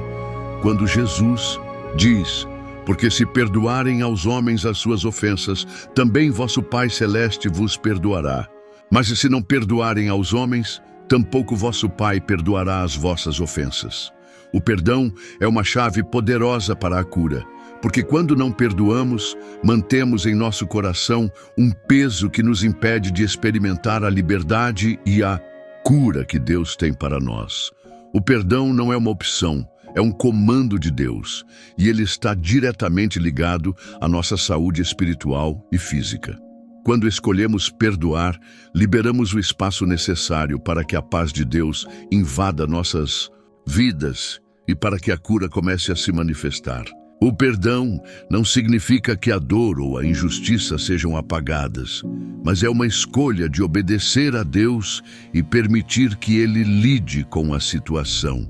quando Jesus diz: porque se perdoarem aos homens as suas ofensas, também vosso Pai Celeste vos perdoará. Mas se não perdoarem aos homens, tampouco vosso Pai perdoará as vossas ofensas. O perdão é uma chave poderosa para a cura, porque quando não perdoamos, mantemos em nosso coração um peso que nos impede de experimentar a liberdade e a cura que Deus tem para nós. O perdão não é uma opção, é um comando de Deus, e ele está diretamente ligado à nossa saúde espiritual e física. Quando escolhemos perdoar, liberamos o espaço necessário para que a paz de Deus invada nossas vidas e para que a cura comece a se manifestar. O perdão não significa que a dor ou a injustiça sejam apagadas, mas é uma escolha de obedecer a Deus e permitir que Ele lide com a situação.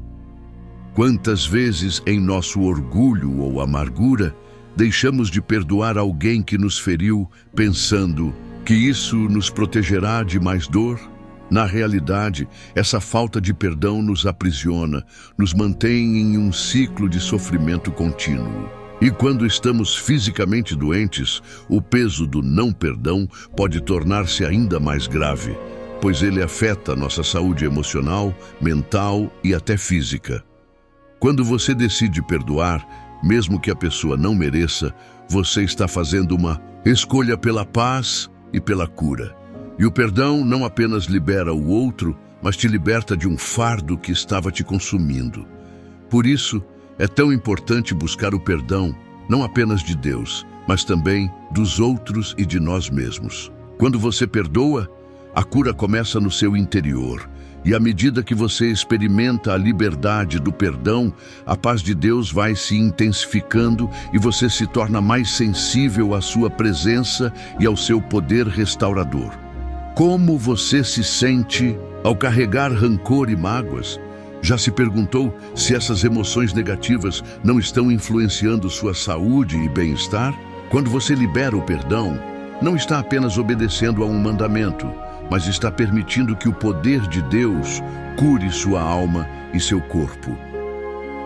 Quantas vezes, em nosso orgulho ou amargura, deixamos de perdoar alguém que nos feriu, pensando que isso nos protegerá de mais dor? Na realidade, essa falta de perdão nos aprisiona, nos mantém em um ciclo de sofrimento contínuo. E quando estamos fisicamente doentes, o peso do não perdão pode tornar-se ainda mais grave, pois ele afeta nossa saúde emocional, mental e até física. Quando você decide perdoar, mesmo que a pessoa não mereça, você está fazendo uma escolha pela paz e pela cura. E o perdão não apenas libera o outro, mas te liberta de um fardo que estava te consumindo. Por isso, é tão importante buscar o perdão, não apenas de Deus, mas também dos outros e de nós mesmos. Quando você perdoa, a cura começa no seu interior. E à medida que você experimenta a liberdade do perdão, a paz de Deus vai se intensificando e você se torna mais sensível à sua presença e ao seu poder restaurador. Como você se sente ao carregar rancor e mágoas? Já se perguntou se essas emoções negativas não estão influenciando sua saúde e bem-estar? Quando você libera o perdão, não está apenas obedecendo a um mandamento, mas está permitindo que o poder de Deus cure sua alma e seu corpo.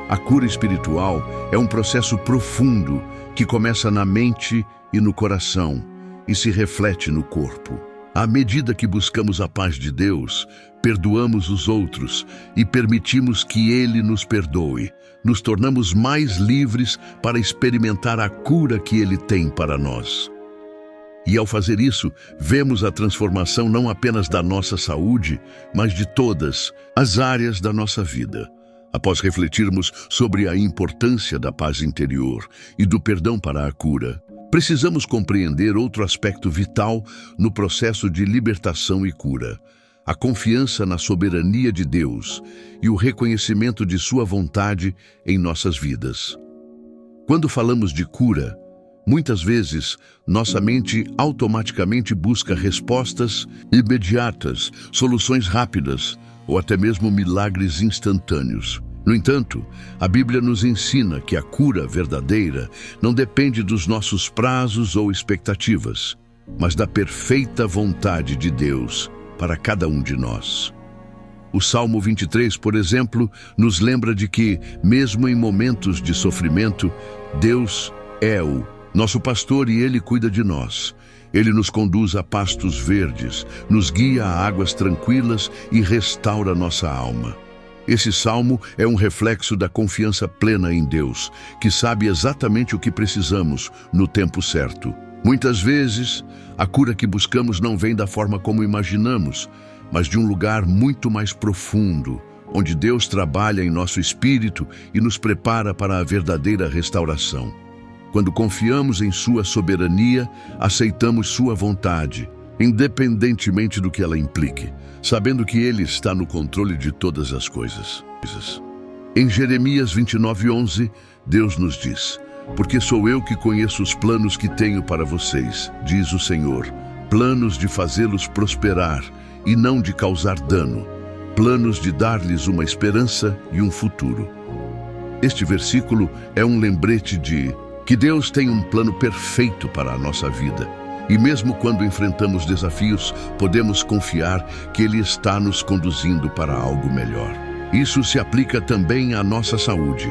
A cura espiritual é um processo profundo que começa na mente e no coração e se reflete no corpo. À medida que buscamos a paz de Deus, perdoamos os outros e permitimos que Ele nos perdoe, nos tornamos mais livres para experimentar a cura que Ele tem para nós. E ao fazer isso, vemos a transformação não apenas da nossa saúde, mas de todas as áreas da nossa vida. Após refletirmos sobre a importância da paz interior e do perdão para a cura, precisamos compreender outro aspecto vital no processo de libertação e cura: a confiança na soberania de Deus e o reconhecimento de sua vontade em nossas vidas. Quando falamos de cura, muitas vezes nossa mente automaticamente busca respostas imediatas, soluções rápidas ou até mesmo milagres instantâneos. No entanto, a Bíblia nos ensina que a cura verdadeira não depende dos nossos prazos ou expectativas, mas da perfeita vontade de Deus para cada um de nós. O Salmo 23, por exemplo, nos lembra de que, mesmo em momentos de sofrimento, Deus é o nosso pastor e Ele cuida de nós. Ele nos conduz a pastos verdes, nos guia a águas tranquilas e restaura nossa alma. Esse salmo é um reflexo da confiança plena em Deus, que sabe exatamente o que precisamos no tempo certo. Muitas vezes, a cura que buscamos não vem da forma como imaginamos, mas de um lugar muito mais profundo, onde Deus trabalha em nosso espírito e nos prepara para a verdadeira restauração. Quando confiamos em sua soberania, aceitamos sua vontade, independentemente do que ela implique, sabendo que Ele está no controle de todas as coisas. Em Jeremias 29:11, Deus nos diz: "Porque sou eu que conheço os planos que tenho para vocês, diz o Senhor, planos de fazê-los prosperar e não de causar dano, planos de dar-lhes uma esperança e um futuro." Este versículo é um lembrete de que Deus tem um plano perfeito para a nossa vida. E mesmo quando enfrentamos desafios, podemos confiar que Ele está nos conduzindo para algo melhor. Isso se aplica também à nossa saúde.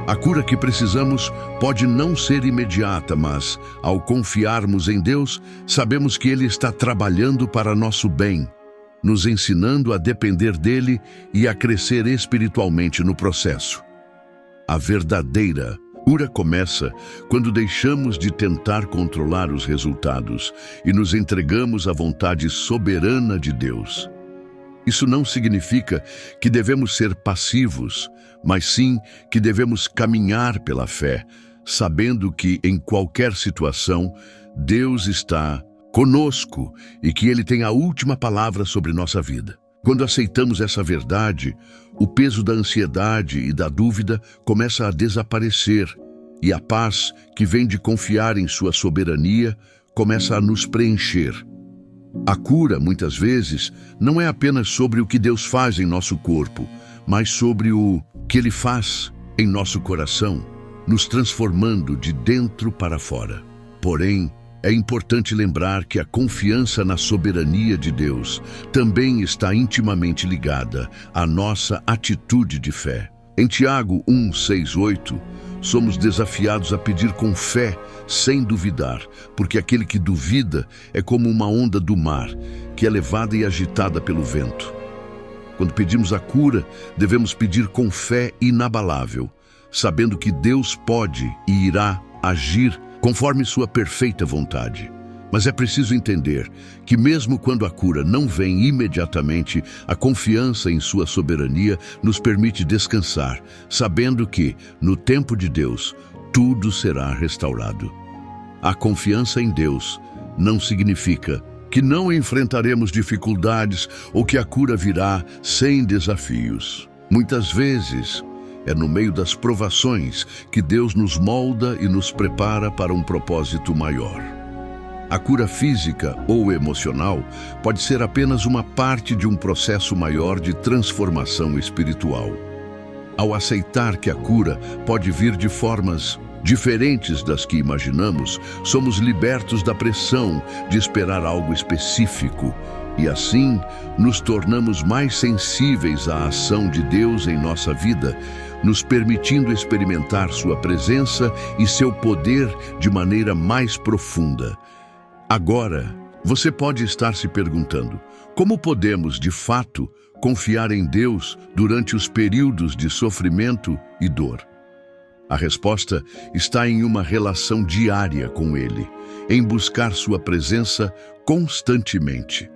A cura que precisamos pode não ser imediata, mas, ao confiarmos em Deus, sabemos que Ele está trabalhando para nosso bem, nos ensinando a depender dEle e a crescer espiritualmente no processo. A verdadeira cura começa quando deixamos de tentar controlar os resultados e nos entregamos à vontade soberana de Deus. Isso não significa que devemos ser passivos, mas sim que devemos caminhar pela fé, sabendo que em qualquer situação Deus está conosco e que Ele tem a última palavra sobre nossa vida. Quando aceitamos essa verdade, o peso da ansiedade e da dúvida começa a desaparecer e a paz que vem de confiar em sua soberania começa a nos preencher. A cura, muitas vezes, não é apenas sobre o que Deus faz em nosso corpo, mas sobre o que Ele faz em nosso coração, nos transformando de dentro para fora. Porém, é importante lembrar que a confiança na soberania de Deus também está intimamente ligada à nossa atitude de fé. Em Tiago 1:6-8, somos desafiados a pedir com fé, sem duvidar, porque aquele que duvida é como uma onda do mar, que é levada e agitada pelo vento. Quando pedimos a cura, devemos pedir com fé inabalável, sabendo que Deus pode e irá agir conforme sua perfeita vontade. Mas é preciso entender que mesmo quando a cura não vem imediatamente, a confiança em sua soberania nos permite descansar, sabendo que, no tempo de Deus, tudo será restaurado. A confiança em Deus não significa que não enfrentaremos dificuldades ou que a cura virá sem desafios. Muitas vezes, é no meio das provações que Deus nos molda e nos prepara para um propósito maior. A cura física ou emocional pode ser apenas uma parte de um processo maior de transformação espiritual. Ao aceitar que a cura pode vir de formas diferentes das que imaginamos, somos libertos da pressão de esperar algo específico e, assim, nos tornamos mais sensíveis à ação de Deus em nossa vida, nos permitindo experimentar sua presença e seu poder de maneira mais profunda. Agora, você pode estar se perguntando: como podemos, de fato, confiar em Deus durante os períodos de sofrimento e dor? A resposta está em uma relação diária com Ele, em buscar sua presença constantemente.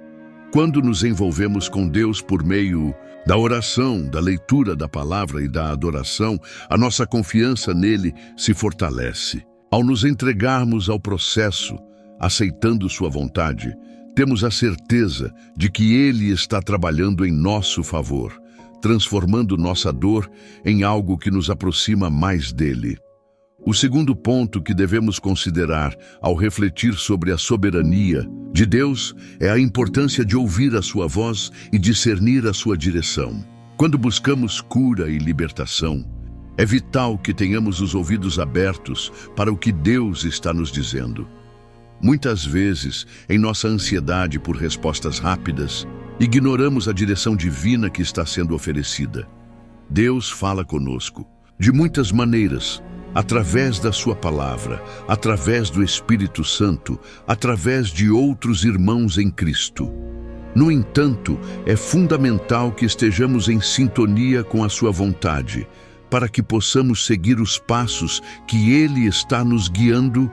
Quando nos envolvemos com Deus por meio da oração, da leitura da palavra e da adoração, a nossa confiança nele se fortalece. Ao nos entregarmos ao processo, aceitando sua vontade, temos a certeza de que Ele está trabalhando em nosso favor, transformando nossa dor em algo que nos aproxima mais dele. O segundo ponto que devemos considerar ao refletir sobre a soberania de Deus é a importância de ouvir a sua voz e discernir a sua direção. Quando buscamos cura e libertação, é vital que tenhamos os ouvidos abertos para o que Deus está nos dizendo. Muitas vezes, em nossa ansiedade por respostas rápidas, ignoramos a direção divina que está sendo oferecida. Deus fala conosco de muitas maneiras, através da sua palavra, através do Espírito Santo, através de outros irmãos em Cristo. No entanto, é fundamental que estejamos em sintonia com a sua vontade, para que possamos seguir os passos que Ele está nos guiando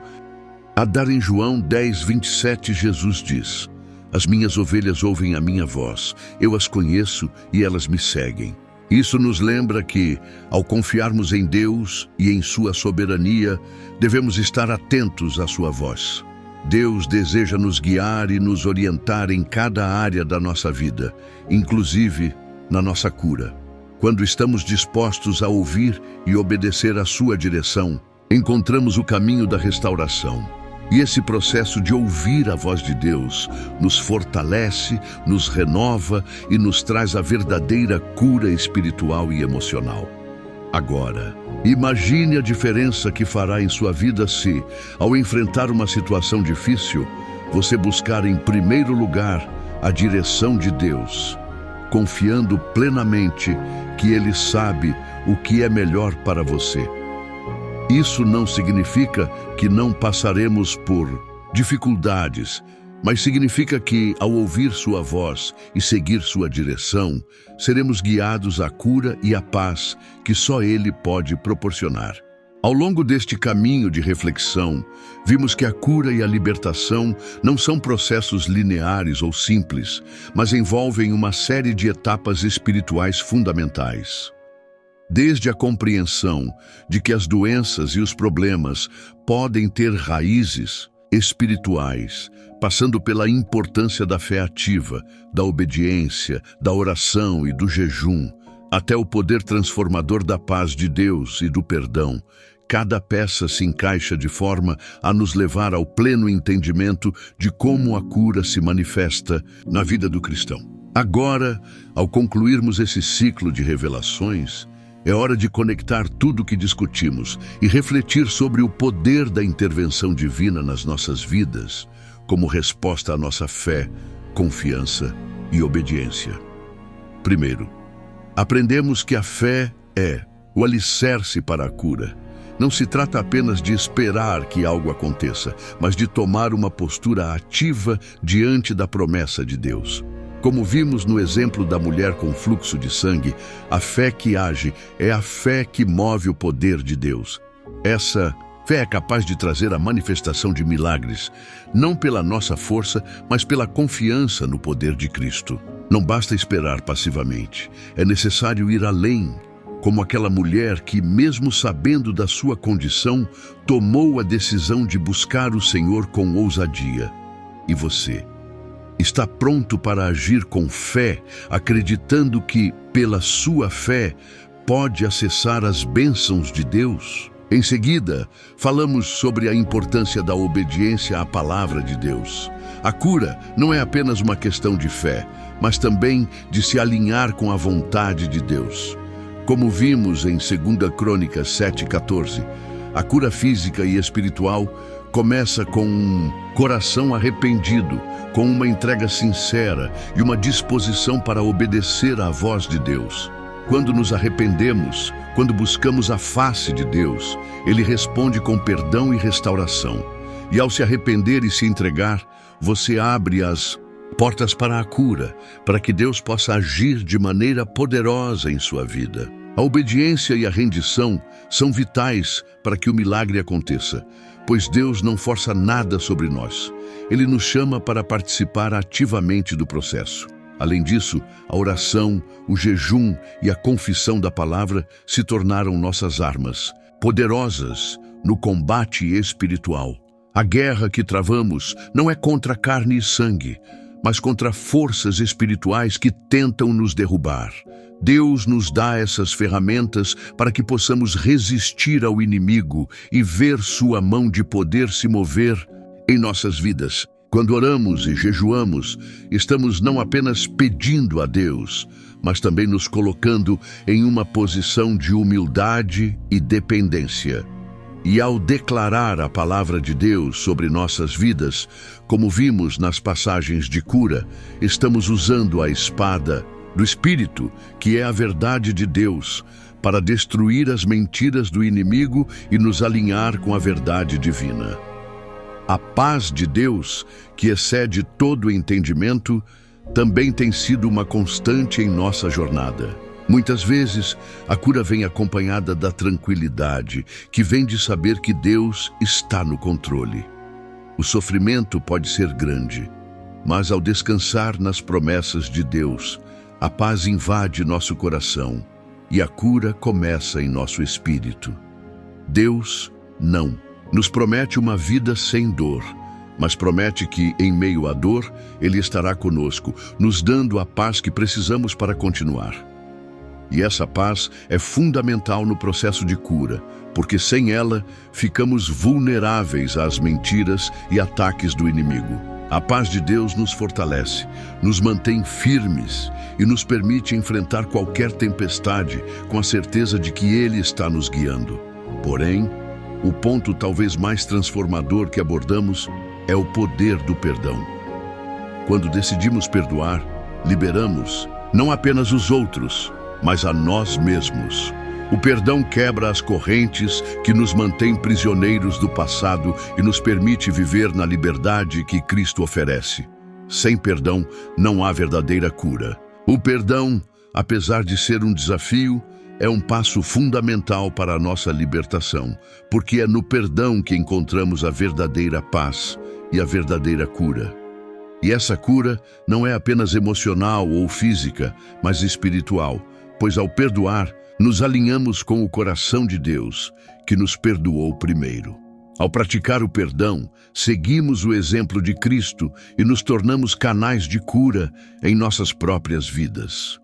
a dar. Em João 10:27, Jesus diz: "As minhas ovelhas ouvem a minha voz, eu as conheço e elas me seguem." Isso nos lembra que, ao confiarmos em Deus e em sua soberania, devemos estar atentos à sua voz. Deus deseja nos guiar e nos orientar em cada área da nossa vida, inclusive na nossa cura. Quando estamos dispostos a ouvir e obedecer à sua direção, encontramos o caminho da restauração. E esse processo de ouvir a voz de Deus nos fortalece, nos renova e nos traz a verdadeira cura espiritual e emocional. Agora, imagine a diferença que fará em sua vida se, ao enfrentar uma situação difícil, você buscar em primeiro lugar a direção de Deus, confiando plenamente que Ele sabe o que é melhor para você. Isso não significa que não passaremos por dificuldades, mas significa que, ao ouvir sua voz e seguir sua direção, seremos guiados à cura e à paz que só Ele pode proporcionar. Ao longo deste caminho de reflexão, vimos que a cura e a libertação não são processos lineares ou simples, mas envolvem uma série de etapas espirituais fundamentais. Desde a compreensão de que as doenças e os problemas podem ter raízes espirituais, passando pela importância da fé ativa, da obediência, da oração e do jejum, até o poder transformador da paz de Deus e do perdão, cada peça se encaixa de forma a nos levar ao pleno entendimento de como a cura se manifesta na vida do cristão. Agora, ao concluirmos esse ciclo de revelações, é hora de conectar tudo o que discutimos e refletir sobre o poder da intervenção divina nas nossas vidas, como resposta à nossa fé, confiança e obediência. Primeiro, aprendemos que a fé é o alicerce para a cura. Não se trata apenas de esperar que algo aconteça, mas de tomar uma postura ativa diante da promessa de Deus. Como vimos no exemplo da mulher com fluxo de sangue, a fé que age é a fé que move o poder de Deus. Essa fé é capaz de trazer a manifestação de milagres, não pela nossa força, mas pela confiança no poder de Cristo. Não basta esperar passivamente, é necessário ir além, como aquela mulher que, mesmo sabendo da sua condição, tomou a decisão de buscar o Senhor com ousadia. E você? Está pronto para agir com fé, acreditando que, pela sua fé, pode acessar as bênçãos de Deus? Em seguida, falamos sobre a importância da obediência à palavra de Deus. A cura não é apenas uma questão de fé, mas também de se alinhar com a vontade de Deus. Como vimos em 2 Crônicas 7:14, a cura física e espiritual começa com um coração arrependido, com uma entrega sincera e uma disposição para obedecer à voz de Deus. Quando nos arrependemos, quando buscamos a face de Deus, Ele responde com perdão e restauração. E ao se arrepender e se entregar, você abre as portas para a cura, para que Deus possa agir de maneira poderosa em sua vida. A obediência e a rendição são vitais para que o milagre aconteça, pois Deus não força nada sobre nós. Ele nos chama para participar ativamente do processo. Além disso, a oração, o jejum e a confissão da palavra se tornaram nossas armas, poderosas no combate espiritual. A guerra que travamos não é contra carne e sangue, mas contra forças espirituais que tentam nos derrubar. Deus nos dá essas ferramentas para que possamos resistir ao inimigo e ver sua mão de poder se mover em nossas vidas. Quando oramos e jejuamos, estamos não apenas pedindo a Deus, mas também nos colocando em uma posição de humildade e dependência. E ao declarar a palavra de Deus sobre nossas vidas, como vimos nas passagens de cura, estamos usando a espada do Espírito, que é a verdade de Deus, para destruir as mentiras do inimigo e nos alinhar com a verdade divina. A paz de Deus, que excede todo o entendimento, também tem sido uma constante em nossa jornada. Muitas vezes, a cura vem acompanhada da tranquilidade, que vem de saber que Deus está no controle. O sofrimento pode ser grande, mas ao descansar nas promessas de Deus, a paz invade nosso coração e a cura começa em nosso espírito. Deus não nos promete uma vida sem dor, mas promete que, em meio à dor, Ele estará conosco, nos dando a paz que precisamos para continuar. E essa paz é fundamental no processo de cura, porque sem ela, ficamos vulneráveis às mentiras e ataques do inimigo. A paz de Deus nos fortalece, nos mantém firmes e nos permite enfrentar qualquer tempestade com a certeza de que Ele está nos guiando. Porém, o ponto talvez mais transformador que abordamos é o poder do perdão. Quando decidimos perdoar, liberamos não apenas os outros, mas a nós mesmos. O perdão quebra as correntes que nos mantêm prisioneiros do passado e nos permite viver na liberdade que Cristo oferece. Sem perdão, não há verdadeira cura. O perdão, apesar de ser um desafio, é um passo fundamental para a nossa libertação, porque é no perdão que encontramos a verdadeira paz e a verdadeira cura. E essa cura não é apenas emocional ou física, mas espiritual, pois ao perdoar, nos alinhamos com o coração de Deus, que nos perdoou primeiro. Ao praticar o perdão, seguimos o exemplo de Cristo e nos tornamos canais de cura em nossas próprias vidas.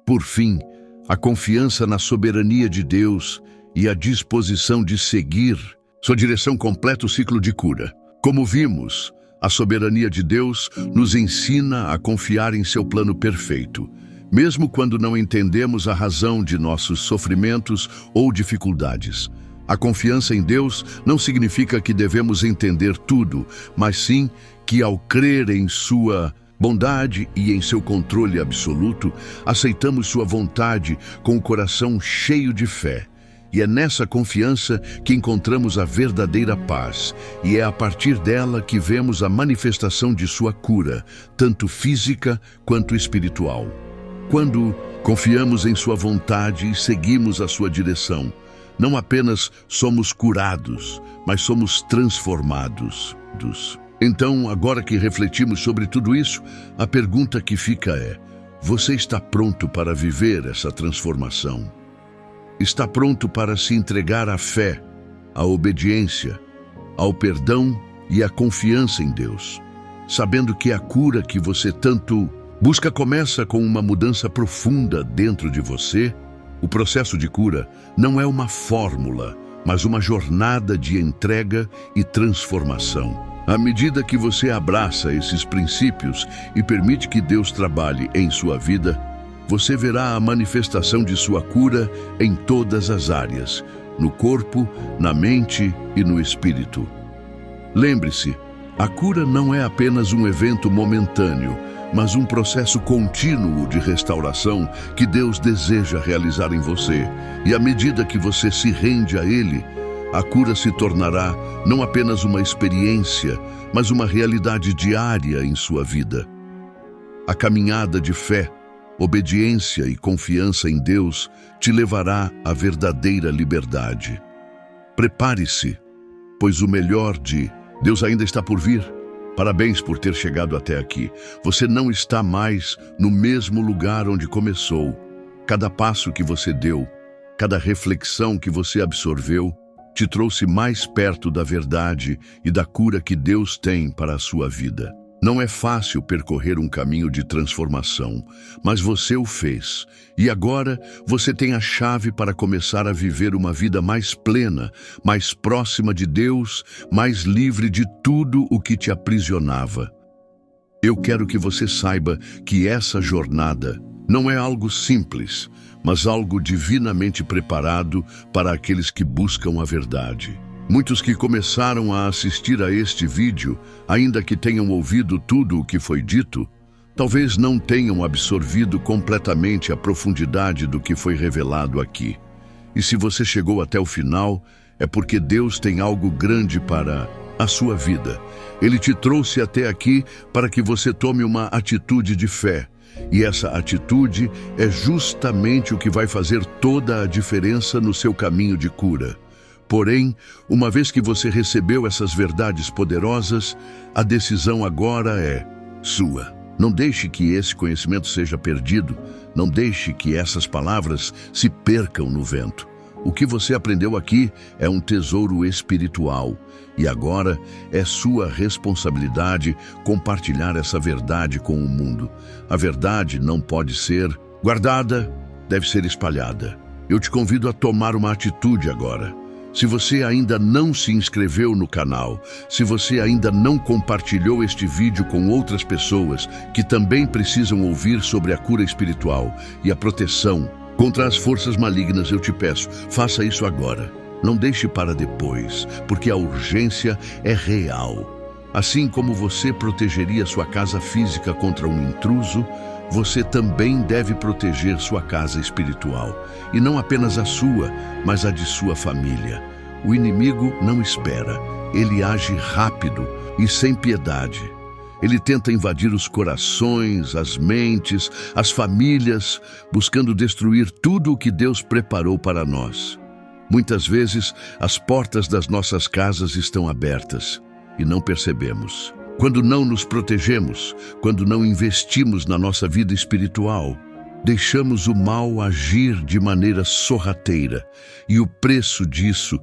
Por fim, a confiança na soberania de Deus e a disposição de seguir sua direção completa o ciclo de cura. Como vimos, a soberania de Deus nos ensina a confiar em seu plano perfeito, mesmo quando não entendemos a razão de nossos sofrimentos ou dificuldades. A confiança em Deus não significa que devemos entender tudo, mas sim que ao crer em sua bondade e em seu controle absoluto, aceitamos sua vontade com o coração cheio de fé. E é nessa confiança que encontramos a verdadeira paz, e é a partir dela que vemos a manifestação de sua cura, tanto física quanto espiritual. Quando confiamos em sua vontade e seguimos a sua direção, não apenas somos curados, mas somos transformados. Então, agora que refletimos sobre tudo isso, a pergunta que fica é: você está pronto para viver essa transformação? Está pronto para se entregar à fé, à obediência, ao perdão e à confiança em Deus, sabendo que a cura que você tanto busca começa com uma mudança profunda dentro de você? O processo de cura não é uma fórmula, mas uma jornada de entrega e transformação. À medida que você abraça esses princípios e permite que Deus trabalhe em sua vida, você verá a manifestação de sua cura em todas as áreas, no corpo, na mente e no espírito. Lembre-se, a cura não é apenas um evento momentâneo, mas um processo contínuo de restauração que Deus deseja realizar em você. E à medida que você se rende a Ele, a cura se tornará não apenas uma experiência, mas uma realidade diária em sua vida. A caminhada de fé Obediência e confiança em Deus te levará à verdadeira liberdade. Prepare-se, pois o melhor de Deus ainda está por vir. Parabéns por ter chegado até aqui. Você não está mais no mesmo lugar onde começou. Cada passo que você deu, cada reflexão que você absorveu, te trouxe mais perto da verdade e da cura que Deus tem para a sua vida. Não é fácil percorrer um caminho de transformação, mas você o fez. E agora você tem a chave para começar a viver uma vida mais plena, mais próxima de Deus, mais livre de tudo o que te aprisionava. Eu quero que você saiba que essa jornada não é algo simples, mas algo divinamente preparado para aqueles que buscam a verdade. Muitos que começaram a assistir a este vídeo, ainda que tenham ouvido tudo o que foi dito, talvez não tenham absorvido completamente a profundidade do que foi revelado aqui. E se você chegou até o final, é porque Deus tem algo grande para a sua vida. Ele te trouxe até aqui para que você tome uma atitude de fé. E essa atitude é justamente o que vai fazer toda a diferença no seu caminho de cura. Porém, uma vez que você recebeu essas verdades poderosas, a decisão agora é sua. Não deixe que esse conhecimento seja perdido, não deixe que essas palavras se percam no vento. O que você aprendeu aqui é um tesouro espiritual, e agora é sua responsabilidade compartilhar essa verdade com o mundo. A verdade não pode ser guardada, deve ser espalhada. Eu te convido a tomar uma atitude agora. Se você ainda não se inscreveu no canal, se você ainda não compartilhou este vídeo com outras pessoas que também precisam ouvir sobre a cura espiritual e a proteção contra as forças malignas, eu te peço, faça isso agora. Não deixe para depois, porque a urgência é real. Assim como você protegeria sua casa física contra um intruso, você também deve proteger sua casa espiritual. E não apenas a sua, mas a de sua família. O inimigo não espera. Ele age rápido e sem piedade. Ele tenta invadir os corações, as mentes, as famílias, buscando destruir tudo o que Deus preparou para nós. Muitas vezes, as portas das nossas casas estão abertas e não percebemos. Quando não nos protegemos, quando não investimos na nossa vida espiritual, deixamos o mal agir de maneira sorrateira, e o preço disso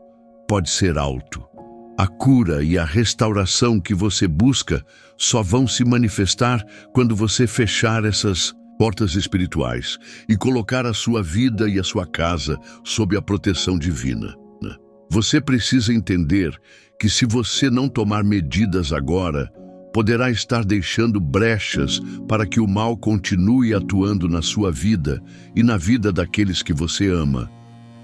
pode ser alto. A cura e a restauração que você busca só vão se manifestar quando você fechar essas portas espirituais e colocar a sua vida e a sua casa sob a proteção divina. Você precisa entender que se você não tomar medidas agora, poderá estar deixando brechas para que o mal continue atuando na sua vida e na vida daqueles que você ama.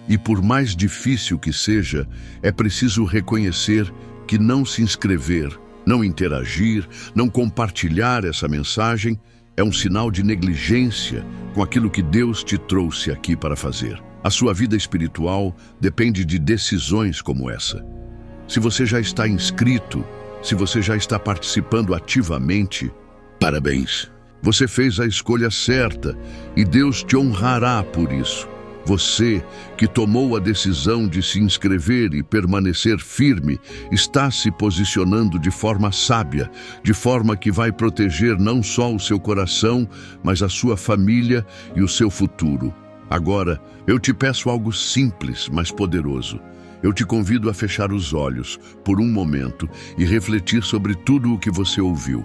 E por mais difícil que seja, é preciso reconhecer que não se inscrever, não interagir, não compartilhar essa mensagem é um sinal de negligência com aquilo que Deus te trouxe aqui para fazer. A sua vida espiritual depende de decisões como essa. Se você já está inscrito, se você já está participando ativamente, parabéns! Você fez a escolha certa e Deus te honrará por isso. Você, que tomou a decisão de se inscrever e permanecer firme, está se posicionando de forma sábia, de forma que vai proteger não só o seu coração, mas a sua família e o seu futuro. Agora, eu te peço algo simples, mas poderoso. Eu te convido a fechar os olhos por um momento e refletir sobre tudo o que você ouviu.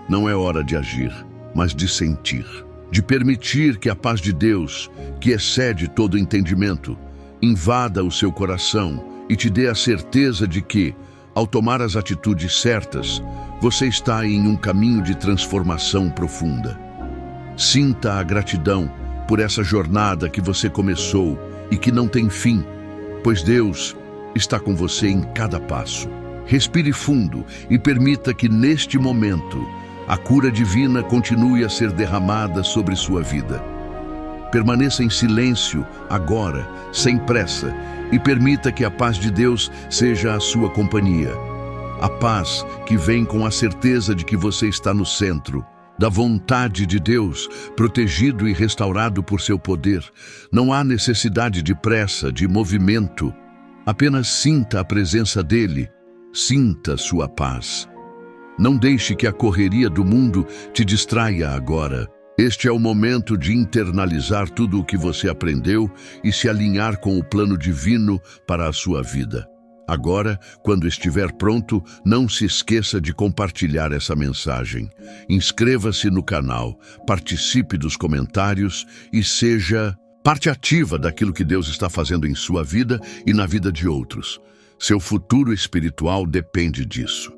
Não é hora de agir, mas de sentir. De permitir que a paz de Deus, que excede todo entendimento, invada o seu coração e te dê a certeza de que, ao tomar as atitudes certas, você está em um caminho de transformação profunda. Sinta a gratidão por essa jornada que você começou e que não tem fim, pois Deus está com você em cada passo. Respire fundo e permita que neste momento a cura divina continue a ser derramada sobre sua vida. Permaneça em silêncio agora, sem pressa, e permita que a paz de Deus seja a sua companhia. A paz que vem com a certeza de que você está no centro, da vontade de Deus, protegido e restaurado por seu poder. Não há necessidade de pressa, de movimento. Apenas sinta a presença dele, sinta sua paz. Não deixe que a correria do mundo te distraia agora. Este é o momento de internalizar tudo o que você aprendeu e se alinhar com o plano divino para a sua vida. Agora, quando estiver pronto, não se esqueça de compartilhar essa mensagem. Inscreva-se no canal, participe dos comentários e seja parte ativa daquilo que Deus está fazendo em sua vida e na vida de outros. Seu futuro espiritual depende disso.